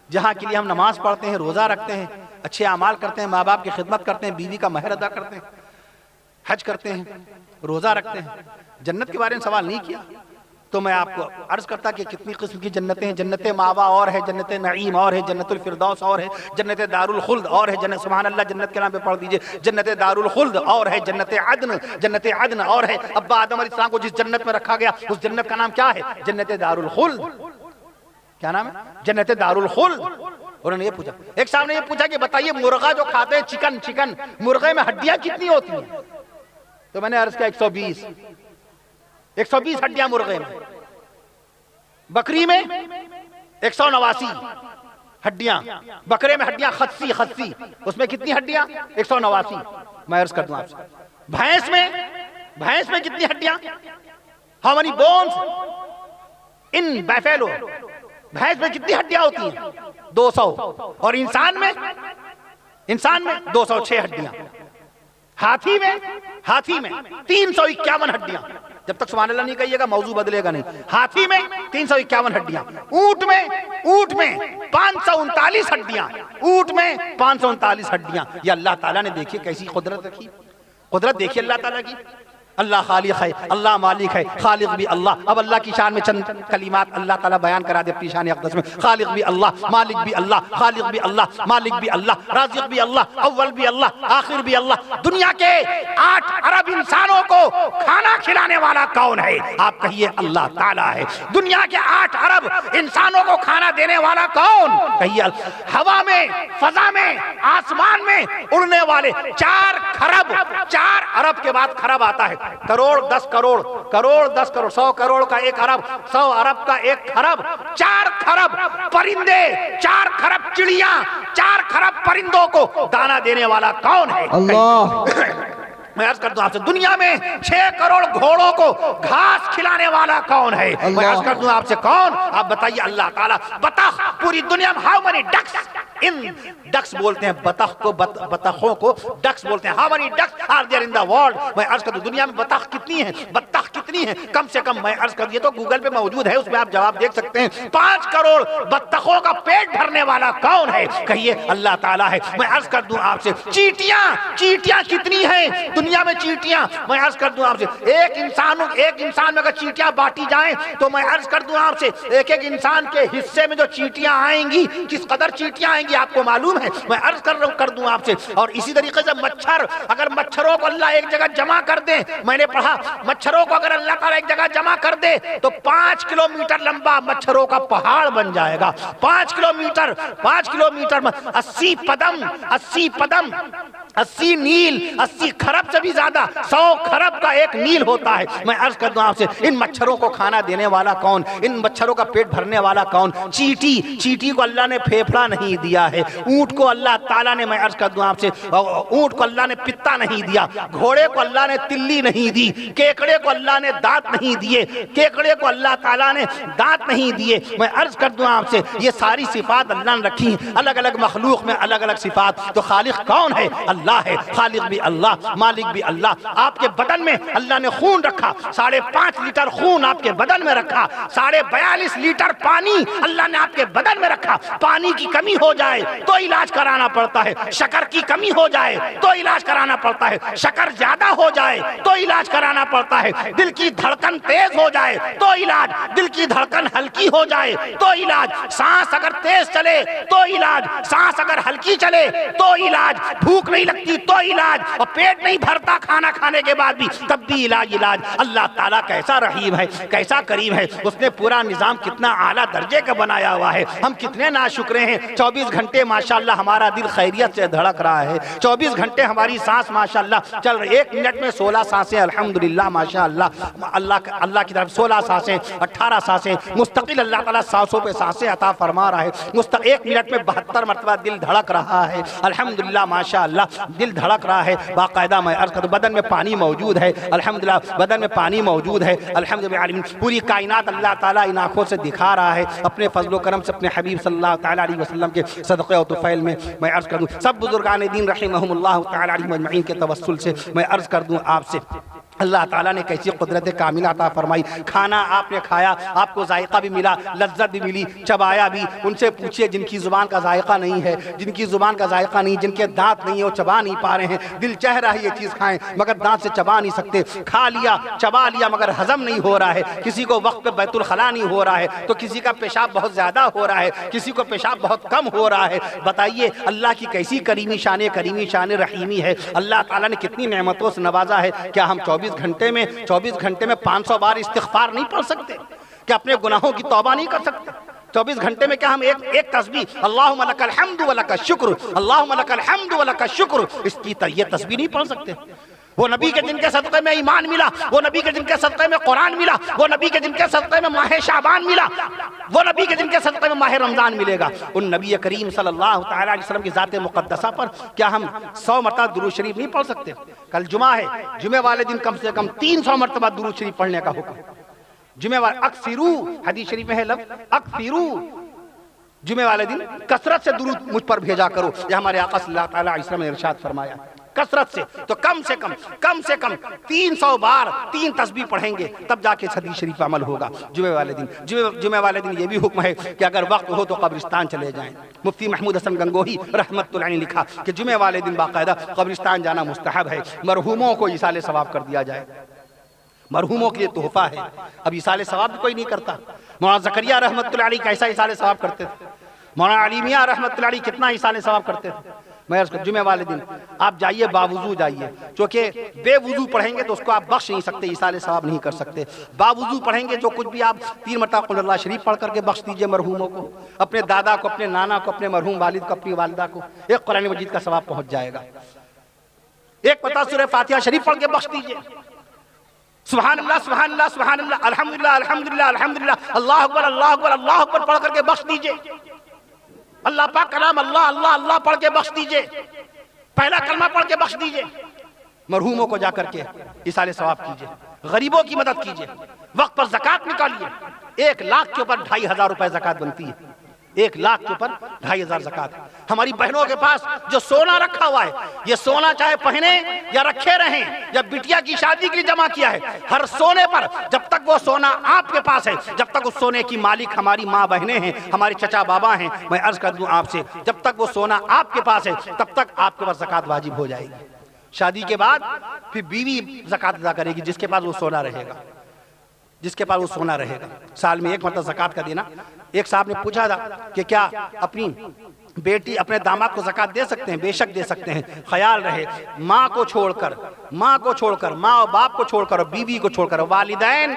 جہاں کے لیے ہم نماز پڑھتے ہیں، روزہ رکھتے ہیں، اچھے اعمال کرتے ہیں، ماں باپ کی خدمت کرتے ہیں، بیوی کا مہر ادا کرتے ہیں، حج کرتے ہیں، روزہ رکھتے ہیں، جنت کے بارے میں سوال نہیں کیا؟ تو میں آپ کو عرض کرتا کہ کتنی قسم کی جنتیں ہیں۔ جنت ماوا اور ہے، جنت نعیم اور ہے، جنت الفردوس اور ہے، جنت دار الخلد اور ہے، جنت سبحان اللہ جنت کے نام پہ پڑھ دیجئے، جنت دار الخلد اور ہے، جنت عدن اور ہے۔ ابا آدم علیہ السلام کو جس جنت میں رکھا گیا اس جنت کا نام کیا ہے؟ جنت دار الخلد۔ کیا نام ہے؟ جنت دار الخلد۔ انہوں نے یہ پوچھا، ایک صاحب نے یہ پوچھا کہ بتائیے مرغا جو کھاتے ہیں چکن، مرغے میں ہڈیاں کتنی ہوتی ہیں؟ تو میں نے عرض کیا 120 ہڈیاں مرغے میں، بکری میں 189 ہڈیاں، بکرے میں ہڈیاں خدسی، اس میں کتنی ہڈیاں؟ 189۔ میں عرض کر دوں آپ سے، بھینس میں کتنی ہڈیاں؟ how many bones in buffalo؟ بھینس میں کتنی ہڈیاں ہوتی ہیں؟ 200۔ اور انسان میں 206 ہڈیاں۔ ہاتھی میں 351 ہڈیاں۔ جب تک سبحان اللہ نہیں کہیے گا موضوع بدلے گا نہیں۔ ہاتھی میں 351 ہڈیاں، اونٹ میں 539 ہڈیاں، یہ اللہ تعالیٰ نے دیکھیے کیسی قدرت رکھی، قدرت دیکھیے اللہ تعالیٰ کی۔ اللہ خالق ہے، اللہ مالک ہے، خالق بھی اللہ۔ اب اللہ کی شان میں چند کلمات اللہ تعالیٰ بیان کرا دے اپنی شان اقدس میں۔ خالق بھی اللہ، مالک بھی اللہ، خالق بھی اللہ، مالک بھی اللہ، رازق بھی اللہ، اول بھی اللہ، آخر بھی اللہ۔ دنیا کے 8 ارب انسانوں کو کھانا کھلانے والا کون ہے؟ آپ کہیے اللہ تعالیٰ ہے۔ دنیا کے 8 ارب انسانوں کو کھانا دینے والا کون؟ کہیے ہوا میں، فضا میں، آسمان میں اڑنے والے 4 ارب کے بعد خرب آتا ہے۔ کروڑ 10 کروڑ، کروڑ 10 کروڑ، 100 کروڑ کا 1 ارب، 100 ارب کا 1 خرب، 4 خرب پرندے، 4 خرب چڑیاں، 4 خرب پرندوں کو دانا دینے والا کون ہے؟ اللہ میں عرض کرتا ہوں آپ سے دنیا میں 6 کروڑ گھوڑوں کو گھاس کھلانے والا کون ہے؟ میں عرض کرتا ہوں آپ سے کون؟ آپ بتائیے اللہ تعالیٰ۔ بطخ پوری دنیا میں ہاؤ منی ڈکس، ان ڈکس بولتے ہیں بطخ کو، بطخوں کو ڈکس بولتے ہیں۔ How many ducks are there in the world? میں عرض کرتا ہوں دنیا میں بطخ کتنی ہیں، بطخ کتنی ہیں؟ کم سے کم میں عرض کرتا ہوں، یہ تو گوگل پہ موجود ہے، اس میں آپ جواب دیکھ سکتے ہیں۔ 5 کروڑ بطخوں کا پیٹ بھرنے والا کون ہے؟ کہیے اللہ تعالیٰ ہے۔ میں عرض کر دوں آپ سے چیٹیاں کتنی ہیں دنیا میں؟ چیٹیاں میں عرض کر دوں آپ سے ایک انسان میں اگر چیٹیاں بانٹی جائیں تو میں عرض کر دوں آپ سے ایک انسان کے حصے میں جو چیٹیاں آئیں گی، کس قدر چیٹیاں آئیں گی آپ کو معلوم ہے؟ میں عرض کر دوں آپ سے۔ اور اسی طریقے سے مچھر، اگر مچھروں کو اللہ ایک جگہ جمع کر دے، میں نے پڑھا مچھروں کو اگر اللہ تعالیٰ ایک جگہ جمع کر دے تو 5 کلومیٹر لمبا مچھروں کا پہاڑ بن جائے گا۔ 5 کلومیٹر 80 پدم 80 نیل، 80 خرب سے بھی زیادہ، 100 خرب کا 1 نیل ہوتا ہے۔ میں عرض کر دوں آپ سے ان مچھروں کو کھانا دینے والا کون؟ ان مچھروں کا پیٹ بھرنے والا کون؟ چیٹی کو اللہ نے پھیپھڑا نہیں دیا ہے، اونٹ کو اللہ تعالیٰ نے، میں عرض کر دوں آپ سے اونٹ کو اللہ نے پتا نہیں دیا، گھوڑے کو اللہ نے تلی نہیں دی، کیکڑے کو اللہ نے دانت نہیں دیے، کیکڑے کو اللہ تعالیٰ نے دانت نہیں دیے۔ میں عرض کر دوں آپ سے یہ ساری صفات اللہ نے رکھی ہیں، الگ الگ مخلوق میں الگ الگ صفات۔ تو خالق کون ہے؟ اللہ ہے، خالق بھی اللہ، مالک بھی اللہ۔ آپ کے بدن میں اللہ نے خون رکھا، 5.5 لیٹر خون آپ کے بدن میں رکھا، 42.5 لیٹر پانی اللہ نے آپ کے بدن میں رکھا۔ پانی کی کمی ہو جائے تو علاج کرانا پڑتا ہے، شکر کی کمی ہو جائے تو علاج کرانا پڑتا ہے، شکر زیادہ ہو جائے تو علاج کرانا پڑتا ہے، دل کی دھڑکن تیز ہو جائے تو علاج، دل کی دھڑکن ہلکی ہو جائے تو علاج، سانس اگر تیز چلے تو علاج، سانس اگر ہلکی چلے تو علاج، بھوک نہیں لگتی تو علاج، اور پیٹ نہیں بھرتا کھانا کھانے کے بعد بھی تب بھی علاج۔ اللہ تعالیٰ کیسا رحیم ہے، کیسا کریم ہے، اس نے پورا نظام کتنا اعلیٰ درجے کا بنایا ہوا ہے، ہم کتنے ناشکرے ہیں۔ 24 گھنٹے ماشاءاللہ ہمارا دل خیریت سے دھڑک رہا ہے، 24 گھنٹے ہماری سانس ماشاءاللہ چل رہی، 1 منٹ میں 16 سانسیں الحمدللہ ماشاءاللہ، اللہ کی طرف 16 سانسیں 18 سانسیں مستقل اللہ تعالیٰ سانسوں پہ سانسیں عطا فرما رہا ہے، 1 منٹ میں 72 مرتبہ دل دھڑک رہا ہے الحمدللہ ماشاءاللہ، دل دھڑک رہا ہے باقاعدہ۔ میں عرض کرتا ہوں بدن میں پانی موجود ہے الحمدللہ، بدن میں پانی موجود ہے الحمدللہ، پوری کائنات اللہ تعالیٰ ان آنکھوں سے دکھا رہا ہے اپنے فضل و کرم سے، اپنے حبیب صلی اللہ تعالیٰ علیہ وسلم کے صدقے و طفیل میں۔ میں عرض کر دوں سب بزرگان دین رحمہم اللہ تعالیٰ علیہ مجمعین کے توسل سے میں عرض کر دوں آپ سے اللہ تعالیٰ نے کیسی قدرت کاملہ عطا فرمائی۔ کھانا آپ نے کھایا، آپ کو ذائقہ بھی ملا، لذت بھی ملی، چبایا بھی۔ ان سے پوچھئے جن کی زبان کا ذائقہ نہیں ہے، جن کی زبان کا ذائقہ نہیں، جن کے دانت نہیں ہے، وہ چبا نہیں پا رہے ہیں، دل چاہ رہا ہے یہ چیز کھائیں مگر دانت سے چبا نہیں سکتے، کھا لیا چبا لیا مگر ہضم نہیں ہو رہا ہے، کسی کو وقت پہ بیت الخلا نہیں ہو رہا ہے تو کسی کا پیشاب بہت زیادہ ہو رہا ہے، کسی کو پیشاب بہت کم ہو رہا ہے۔ بتائیے اللہ کی کیسی کریمی شان رحیمی ہے، اللہ تعالیٰ نے کتنی نعمتوں سے نوازا ہے۔ کیا ہم 24 گھنٹے میں 500 بار استغفار نہیں پڑھ سکتے؟ کیا اپنے گناہوں کی توبہ نہیں کر سکتے؟ 24 گھنٹے میں کیا ہم ایک تسبیح اللہم لک الحمد ولک الشکر، اللہم لک الحمد ولک الشکر، اس کی یہ تسبیح نہیں پڑھ سکتے؟ وہ نبی کے جن کے صدقے میں ایمان ملا، وہ نبی کے جن کے صدقے میں قرآن ملا، وہ نبی کے جن کے صدقے میں ماہ شعبان ملا، وہ نبی کے جن کے صدقے میں ماہ رمضان ملے گا، ان نبی کریم صلی اللہ تعالیٰ علیہ وسلم کی ذات مقدسہ پر کیا ہم 100 مرتبہ درود شریف نہیں پڑھ سکتے؟ کل جمعہ ہے، جمعہ والے دن کم سے کم 300 مرتبہ درود شریف پڑھنے کا حکم۔ جمعہ والے اکثرو، حدیث شریف میں ہے لفظ اکثرو، جمعہ والے دن کثرت سے درود مجھ پر بھیجا کرو، یہ ہمارے آقا صلی اللہ تعالیٰ علیہ وسلم نے ارشاد فرمایا، کثرت سے۔ تو کم سے کم 300 بار 3 تسبیح پڑھیں گے تب جا کے حدیث شریف عمل ہوگا۔ جمعہ والے دن یہ بھی حکم ہے کہ اگر وقت ہو تو قبرستان چلے جائیں۔ مفتی محمود حسن گنگوہی رحمت اللہ علیہ نے لکھا کہ جمعہ والے دن باقاعدہ قبرستان جانا مستحب ہے، مرحوموں کو ایصال ثواب کر دیا جائے، مرحوموں کے لیے تحفہ ہے۔ اب ایصال ثواب بھی کوئی نہیں کرتا۔ مولانا زکریا رحمت اللہ علیہ کیسا ایصال ثواب کرتے تھے، مولانا علی میاں رحمت اللہ علیہ کتنا ایصال ثواب کرتے تھے۔ میں جمعہ والے دن آپ جائیے باوضو جائیے، چونکہ بے وضو پڑھیں گے تو اس کو آپ بخش نہیں سکتے، ایصال ثواب نہیں کر سکتے۔ باوضو پڑھیں گے جو کچھ بھی آپ 3 مرتبہ قل اللہ شریف پڑھ کر کے بخش دیجئے مرحوموں کو، اپنے دادا کو، اپنے نانا کو، اپنے مرحوم والد کو، اپنی والدہ کو، ایک قرآن مجید کا ثواب پہنچ جائے گا۔ ایک مرتبہ سورہ فاتحہ شریف پڑھ کے بخش دیجئے۔ سبحان اللہ سبحان اللہ سبحان اللہ، الحمدللہ الحمدللہ الحمدللہ، اللہ اکبر اللہ اکبر اللہ اکبر پڑھ کر کے بخش دیجئے۔ اللہ پاک کلام اللہ اللہ اللہ پڑھ کے بخش دیجئے، پہلا کلمہ پڑھ کے بخش دیجئے۔ مرحوموں کو جا کر کے ایصال ثواب کیجئے، غریبوں کی مدد کیجئے، وقت پر زکوٰۃ نکالیے۔ 1,00,000 کے اوپر 2,500 روپے زکوٰۃ بنتی ہے، 1,00,000 کے اوپر 2,500 زکوٰۃ۔ ہماری بہنوں کے پاس جو سونا رکھا ہوا ہے، یہ سونا چاہے پہنے یا رکھے رہیں یا بٹیا کی شادی کے لیے جمع کیا ہے، ہر سونے پر جب تک وہ سونا آپ کے پاس ہے، جب تک اس سونے کی مالک ہماری ماں بہنیں ہیں، ہمارے چچا بابا ہیں، میں عرض کر دوں آپ سے، جب تک وہ سونا آپ کے پاس ہے تب تک آپ کے پاس زکوٰۃ واجب ہو جائے گی۔ شادی کے بعد پھر بیوی زکوٰۃ ادا کرے گی جس کے پاس وہ سونا رہے گا، جس کے پاس وہ سونا رہے گا۔ سال میں 1 مرتبہ زکوٰۃ کا دینا۔ ایک صاحب نے پوچھا تھا کہ کیا اپنی بیٹی اپنے داماد کو زکوٰۃ دے سکتے ہیں؟ بے شک دے سکتے ہیں، خیال رہے ماں کو چھوڑ کر، ماں اور باپ کو چھوڑ کر اور بیوی کو چھوڑ کر، والدین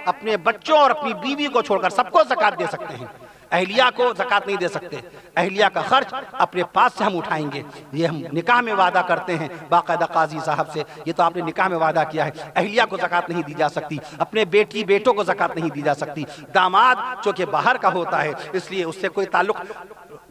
اپنے بچوں اور اپنی بیوی کو چھوڑ کر سب کو زکوٰۃ دے سکتے ہیں۔ اہلیہ کو زکوٰۃ نہیں دے سکتے، اہلیہ کا خرچ اپنے پاس سے ہم اٹھائیں گے۔ یہ ہم نکاح میں وعدہ کرتے ہیں باقاعدہ قاضی صاحب سے، یہ تو آپ نے نکاح میں وعدہ کیا ہے۔ اہلیہ کو زکوٰۃ نہیں دی جا سکتی، اپنے بیٹی بیٹوں کو زکوٰۃ نہیں دی جا سکتی۔ داماد چونکہ باہر کا ہوتا ہے اس لیے اس سے کوئی تعلق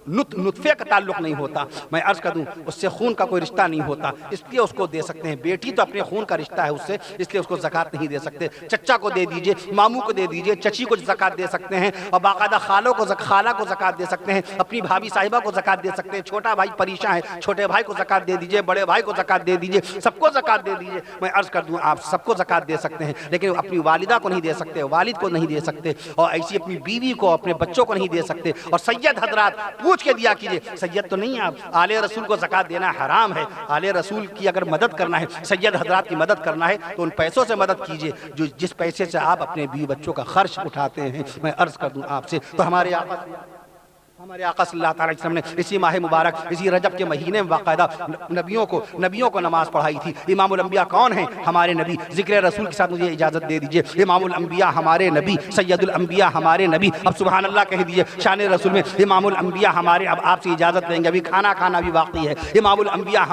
نطفے کا تعلق نہیں ہوتا، میں عرض کر دوں اس سے خون کا کوئی رشتہ نہیں ہوتا، اس لیے اس کو دے سکتے ہیں۔ بیٹی تو اپنے خون کا رشتہ ہے اس سے، اس لیے اس کو زکوٰۃ نہیں دے سکتے۔ چچا کو دے دیجئے، ماموں کو دے دیجئے، چچی کو زکوٰۃ دے سکتے ہیں، اور باقاعدہ خالہ کو زکوٰۃ دے سکتے ہیں، اپنی بھابھی صاحبہ کو زکوٰۃ دے سکتے ہیں۔ چھوٹا بھائی پریشان ہے، چھوٹے بھائی کو زکوٰۃ دے دیجئے، بڑے بھائی کو زکوٰۃ دے دیجئے، سب کو زکوٰۃ دے دیجئے۔ میں عرض کر دوں آپ سب کو زکوٰۃ دے سکتے ہیں، لیکن اپنی والدہ کو نہیں دے سکتے، والد کو نہیں دے سکتے، اور ایسی اپنی بیوی کو اپنے بچوں کو نہیں دے سکتے۔ اور سید حضرات پوچھ کے دیا کیجئے، سید تو نہیں آپ، آل رسول کو زکوٰۃ دینا حرام ہے۔ آل رسول کی اگر مدد کرنا ہے، سید حضرات کی مدد کرنا ہے تو ان پیسوں سے مدد کیجئے جو جس پیسے سے آپ اپنے بیوی بچوں کا خرچ اٹھاتے ہیں۔ میں عرض کر دوں آپ سے، تو ہمارے آقا صلی اللہ تعالی وسلم نے اسی ماہ مبارک، اسی رجب کے مہینے میں باقاعدہ نبیوں کو نماز پڑھائی تھی۔ امام الانبیاء کون ہیں؟ ہمارے نبی۔ ذکر رسول کے ساتھ مجھے اجازت دے دیجئے، امام الانبیاء ہمارے نبی، سید الانبیاء ہمارے نبی۔ اب سبحان اللہ کہہ دیجئے شان رسول میں، امام الانبیاء ہمارے، اب آپ سے اجازت لیں گے، ابھی کھانا کھانا بھی باقی ہے۔ امام الانبیاء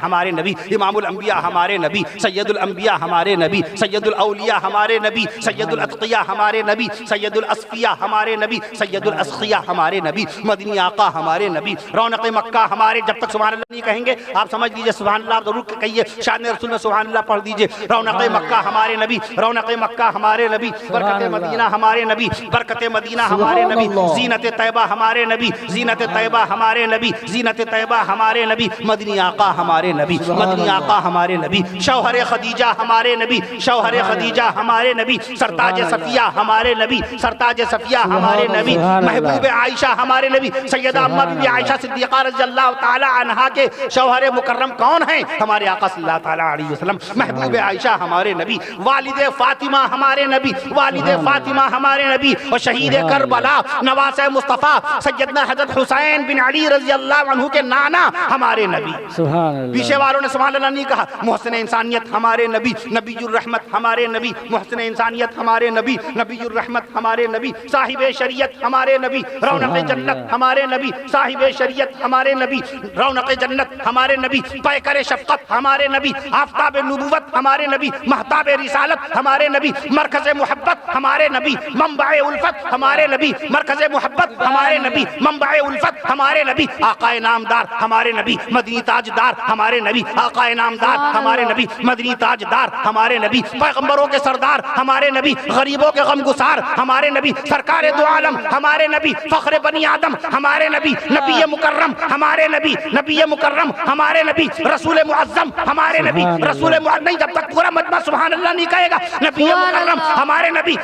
ہمارے نبی، امام الانبیاء ہمارے نبی، سید الانبیاء ہمارے نبی، سید الاولیاء ہمارے نبی، سید الاتقیاء ہمارے نبی، سید الاصفیاء ہمارے نبی، سید الاسخیاء ہمارے نبی، مدنی آقا ہمارے نبی، رونق مکہ ہمارے۔ جب تک سبحان اللہ نہیں کہیں گے آپ سمجھ لیجئے سبحان اللہ ضرور کہیے، شان رسول میں سبحان اللہ پڑھ دیجئے۔ رونق مکہ ہمارے نبی، رونق مکہ ہمارے نبی، برکت مدینہ ہمارے نبی، برکت مدینہ ہمارے نبی، زینت طیبہ ہمارے نبی، زینت طیبہ ہمارے نبی، زینت طیبہ ہمارے نبی، مدنی آقا ہمارے نبی، مدنی آقا ہمارے نبی، شوہر خدیجہ ہمارے نبی، شوہر خدیجہ ہمارے نبی، سرتاج صفیہ ہمارے نبی، سرتاج صفیہ ہمارے نبی، محبوب عائشہ ہمارے نبی، سیدہ اماں بی بی عائشہ صدیقہ رضی اللہ تعالی عنہا کے شوہر مکرم کون ہیں؟ ہمارے آقا صلی اللہ تعالی علیہ وسلم۔ محبوب عائشہ ہمارے نبی، والد فاطمہ ہمارے نبی، والد فاطمہ ہمارے نبی، اور شہید کربلا نواس مصطفیٰ سیدنا حضرت حسین بن علی رضی اللہ عنہ کے نانا ہمارے نبی۔ سبحان اللہ، پیچھے والوں نے سبحان اللہ نہیں کہا۔ محسن انسانیت ہمارے نبی، نبی الرحمت ہمارے نبی، محسن انسانیت ہمارے نبی، نبی الرحمت ہمارے نبی، صاحب شریعت ہمارے نبی، رونق جنت ہمارے نبی، صاحب شریعت ہمارے نبی، رونق جنت ہمارے نبی، پیکر شفقت ہمارے نبی، آفتاب نبوت ہمارے نبی، مہتاب رسالت ہمارے نبی، مرکز محبت ہمارے نبی، منبع الفت ہمارے نبی، مرکز محبت ہمارے نبی، منبع الفت ہمارے نبی، آقا نامدار ہمارے نبی، مدنی تاجدار ہمارے نبی، آقا نامدار ہمارے نبی، مدنی تاجدار ہمارے نبی، پیغمبروں کے سردار ہمارے نبی، غریبوں کے غم گسار ہمارے نبی، سرکار دو عالم ہمارے نبی، فخر بنی آدم ہمارے نبی، نبی مکرم ہمارے نبی، نبی مکرم ہمارے نبی، رسول معظم ہمارے نبی، رسول معظم نہیں، جب تک پورا مجمع سبحان اللہ نہیں کہے گا، نبی مکرم ہمارے نبی،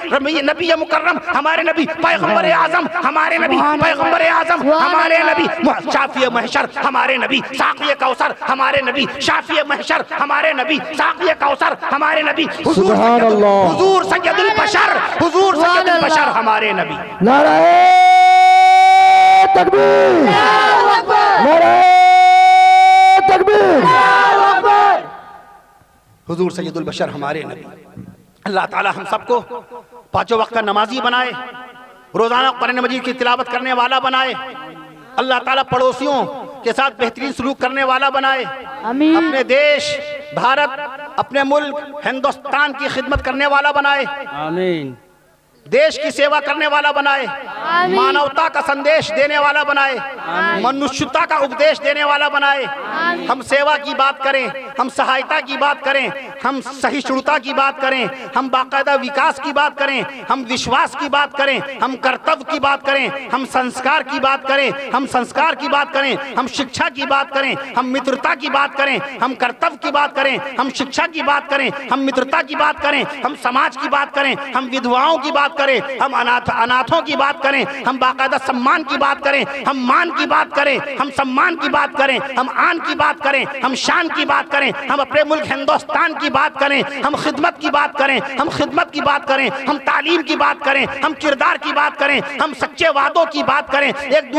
نبی مکرم ہمارے نبی، پیغمبر اعظم ہمارے نبی، پیغمبر اعظم ہمارے نبی، شافی محشر ہمارے نبی، ساقی کوثر ہمارے نبی، شافی محشر ہمارے نبی، ساقی کوثر ہمارے نبی، حضور سید البشر، حضور سید البشر ہمارے نبی۔ نعرہ تکبیر، نعرہ تکبیر، حضور سید البشر ہمارے نبی۔ اللہ تعالی ہم سب کو پانچوں وقت کا نمازی بنائے، روزانہ قرآن مجید کی تلاوت کرنے والا بنائے، اللہ تعالیٰ پڑوسیوں کے ساتھ بہترین سلوک کرنے والا بنائے، اپنے دیش بھارت اپنے ملک ہندوستان کی خدمت کرنے والا بنائے، آمین۔ دیش کی سیوا کرنے والا بنائے، مانوتا کا سندیش دینے والا بنائے، منشیتا کا اپدیش دینے والا بنائے۔ ہم سیوا کی بات کریں، ہم سہایتا کی بات کریں، ہم سہیشنوتا کی بات کریں، ہم باقاعدہ وکاس کی بات کریں، ہم وشواس کی بات کریں، ہم کرتو کی بات کریں، ہم سنسکار کی بات کریں، ہم سنسکار کی بات کریں، ہم شکشا کی بات کریں، ہم مترتا کی بات کریں، ہم کرتو کی بات کریں، ہم شکشا کی بات کریں، ہم مترتا کی بات کریں، ہم سماج کی بات کریں، ہم ودھواؤں کی بات کریں، ہم اناتھوں کی بات کریں، ہم باقاعدہ سمان کی بات کریں، ہم مان کی بات کریں، ہم سمان کی بات کریں، ہم آن کی بات کریں، ہم شان کی بات کریں، ہم اپنے ملک ہندوستان کی بات کریں، ہم خدمت کی بات کریں، ہم خدمت کی بات کریں، ہم تعلیم کی بات کریں، ہم کردار کی بات کریں، ہم سچے وعدوں کی بات کریں، ایک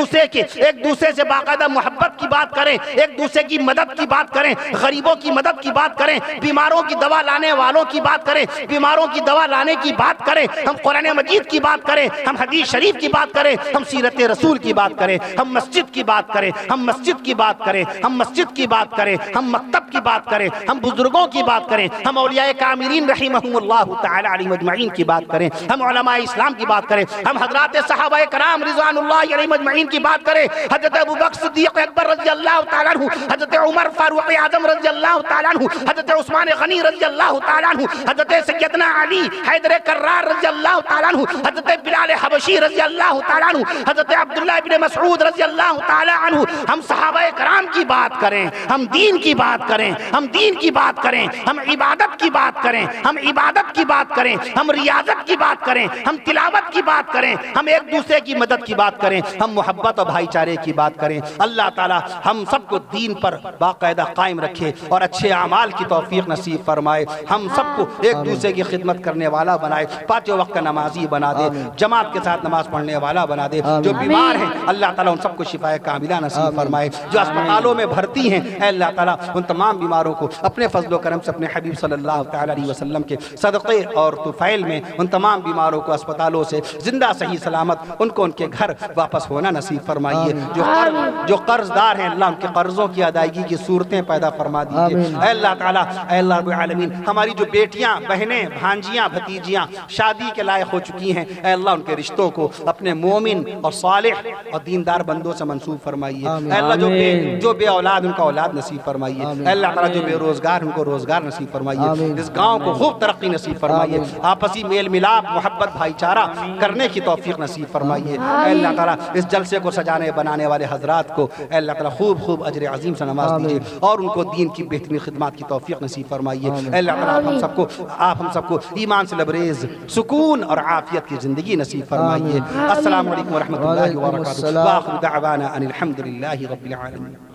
دوسرے سے باقاعدہ محبت کی بات کریں، ایک دوسرے کی مدد کی بات کریں، غریبوں کی مدد کی بات کریں، بیماروں کی دوا لانے والوں کی بات کریں، بیماروں کی دوا لانے کی بات کریں، ہم قرآن مجید کی بات کریں، ہم حدیث شریف کی بات کریں، ہم سیرت رسول کی بات کریں، ہم مسجد کی بات کریں، ہم مسجد کی بات کریں، ہم مسجد کی بات کریں، ہم مکتب کی بات کریں، ہم بزرگوں کی بات کریں، ہم اولیاء کاملین رحمہم اللہ تعالی علیہ مجمعین کی بات کریں، ہم علماء اسلام کی بات کریں، ہم حضرات صحابہ کرام رضوان اللہ علیہ مجمعین کی بات کریں، حضرت ابوبکر صدیق اکبر رضی اللہ تعالیٰ عنہ، حضرت عمر فاروق اعظم رضی اللہ تعالیٰ عنہ، حضرت عثمان غنی رضی اللہ تعالیٰ عنہ، حضرت سیدنا علی حیدر کرار رضی اللہ تعالیٰ عنہ، حضرت بلال حبشی رضی اللہ تعالیٰ عنہ، حضرت عبداللہ بن مسعود رضی اللہ تعالیٰ عنہ۔ ہم صحابہ کرام کی بات کریں، ہم دین کی بات کریں، ہم دین کی بات کریں، ہم عبادت کی بات کریں، ہم عبادت کی بات کریں، ہم ریاضت کی بات کریں، ہم تلاوت کی بات کریں، ہم ایک دوسرے کی مدد کی بات کریں، ہم محبت اور بھائی چارے کی بات کریں۔ اللہ تعالیٰ ہم سب کو دین پر باقاعدہ قائم رکھے اور اچھے اعمال کی توفیق نصیب فرمائے، ہم سب کو ایک دوسرے کی خدمت کرنے والا بنائے، پانچوں وقت کا نمازی بنا دے، جماعت کے ساتھ نماز پڑھنے والا بنا دے، جو بیمار ہیں اللہ تعالیٰ ان سب کو شفاء کاملہ نصیب فرمائے، جو اسپتالوں میں بھرتی ہیں اے اللہ تعالیٰ ان تمام بیماروں کو اپنے فضل و کرم سے اپنے حبیب صلی اللہ تعالیٰ علیہ وسلم کے صدقے اور طفیل میں ان تمام بیماروں کو اسپتالوں سے زندہ صحیح سلامت ان کو ان کے گھر واپس ہونا نصیب فرمائیے، جو قرض دار ہیں اللہ ان کے قرضوں کی ادائیگی کی صورتیں پیدا فرما دیجیے اے اللہ تعالیٰ، اے اللہ رب العالمین۔ ہماری جو بیٹیاں بہنیں بھانجیاں بھتیجیاں شادی کے لائق ہو چکی ہیں اے اللہ ان کے رشتوں کو اپنے مومن اور صالح اور دیندار بندوں سے منسوب فرمائیے اے اللہ، جو بے اولاد ان کا اولاد نصیب فرمائیے اے اللہ تعالیٰ، جو بے روزگار ان کو روزگار نصیب فرمائیے، اس گاؤں کو خوب ترقی نصیب فرمائیے، آپسی میل ملاپ محبت بھائی چارہ کرنے کی توفیق نصیب فرمائیے اے اللہ تعالیٰ۔ اس جلسے کو سجانے بنانے والے حضرات کو اے اللہ تعالیٰ خوب اجر عظیم سے نواز دیجیے اور ان کو دین کی بہترین خدمات کی توفیق نصیب فرمائیے اے اللہ تعالیٰ۔ آپ ہم سب کو ایمان سے لبریز سکون اور عافیت کی زندگی نصیب فرمائیے۔ السلام علیکم ورحمۃ اللہ وبرکاتہ، وآخر دعوانا ان الحمد للہ رب العالمین۔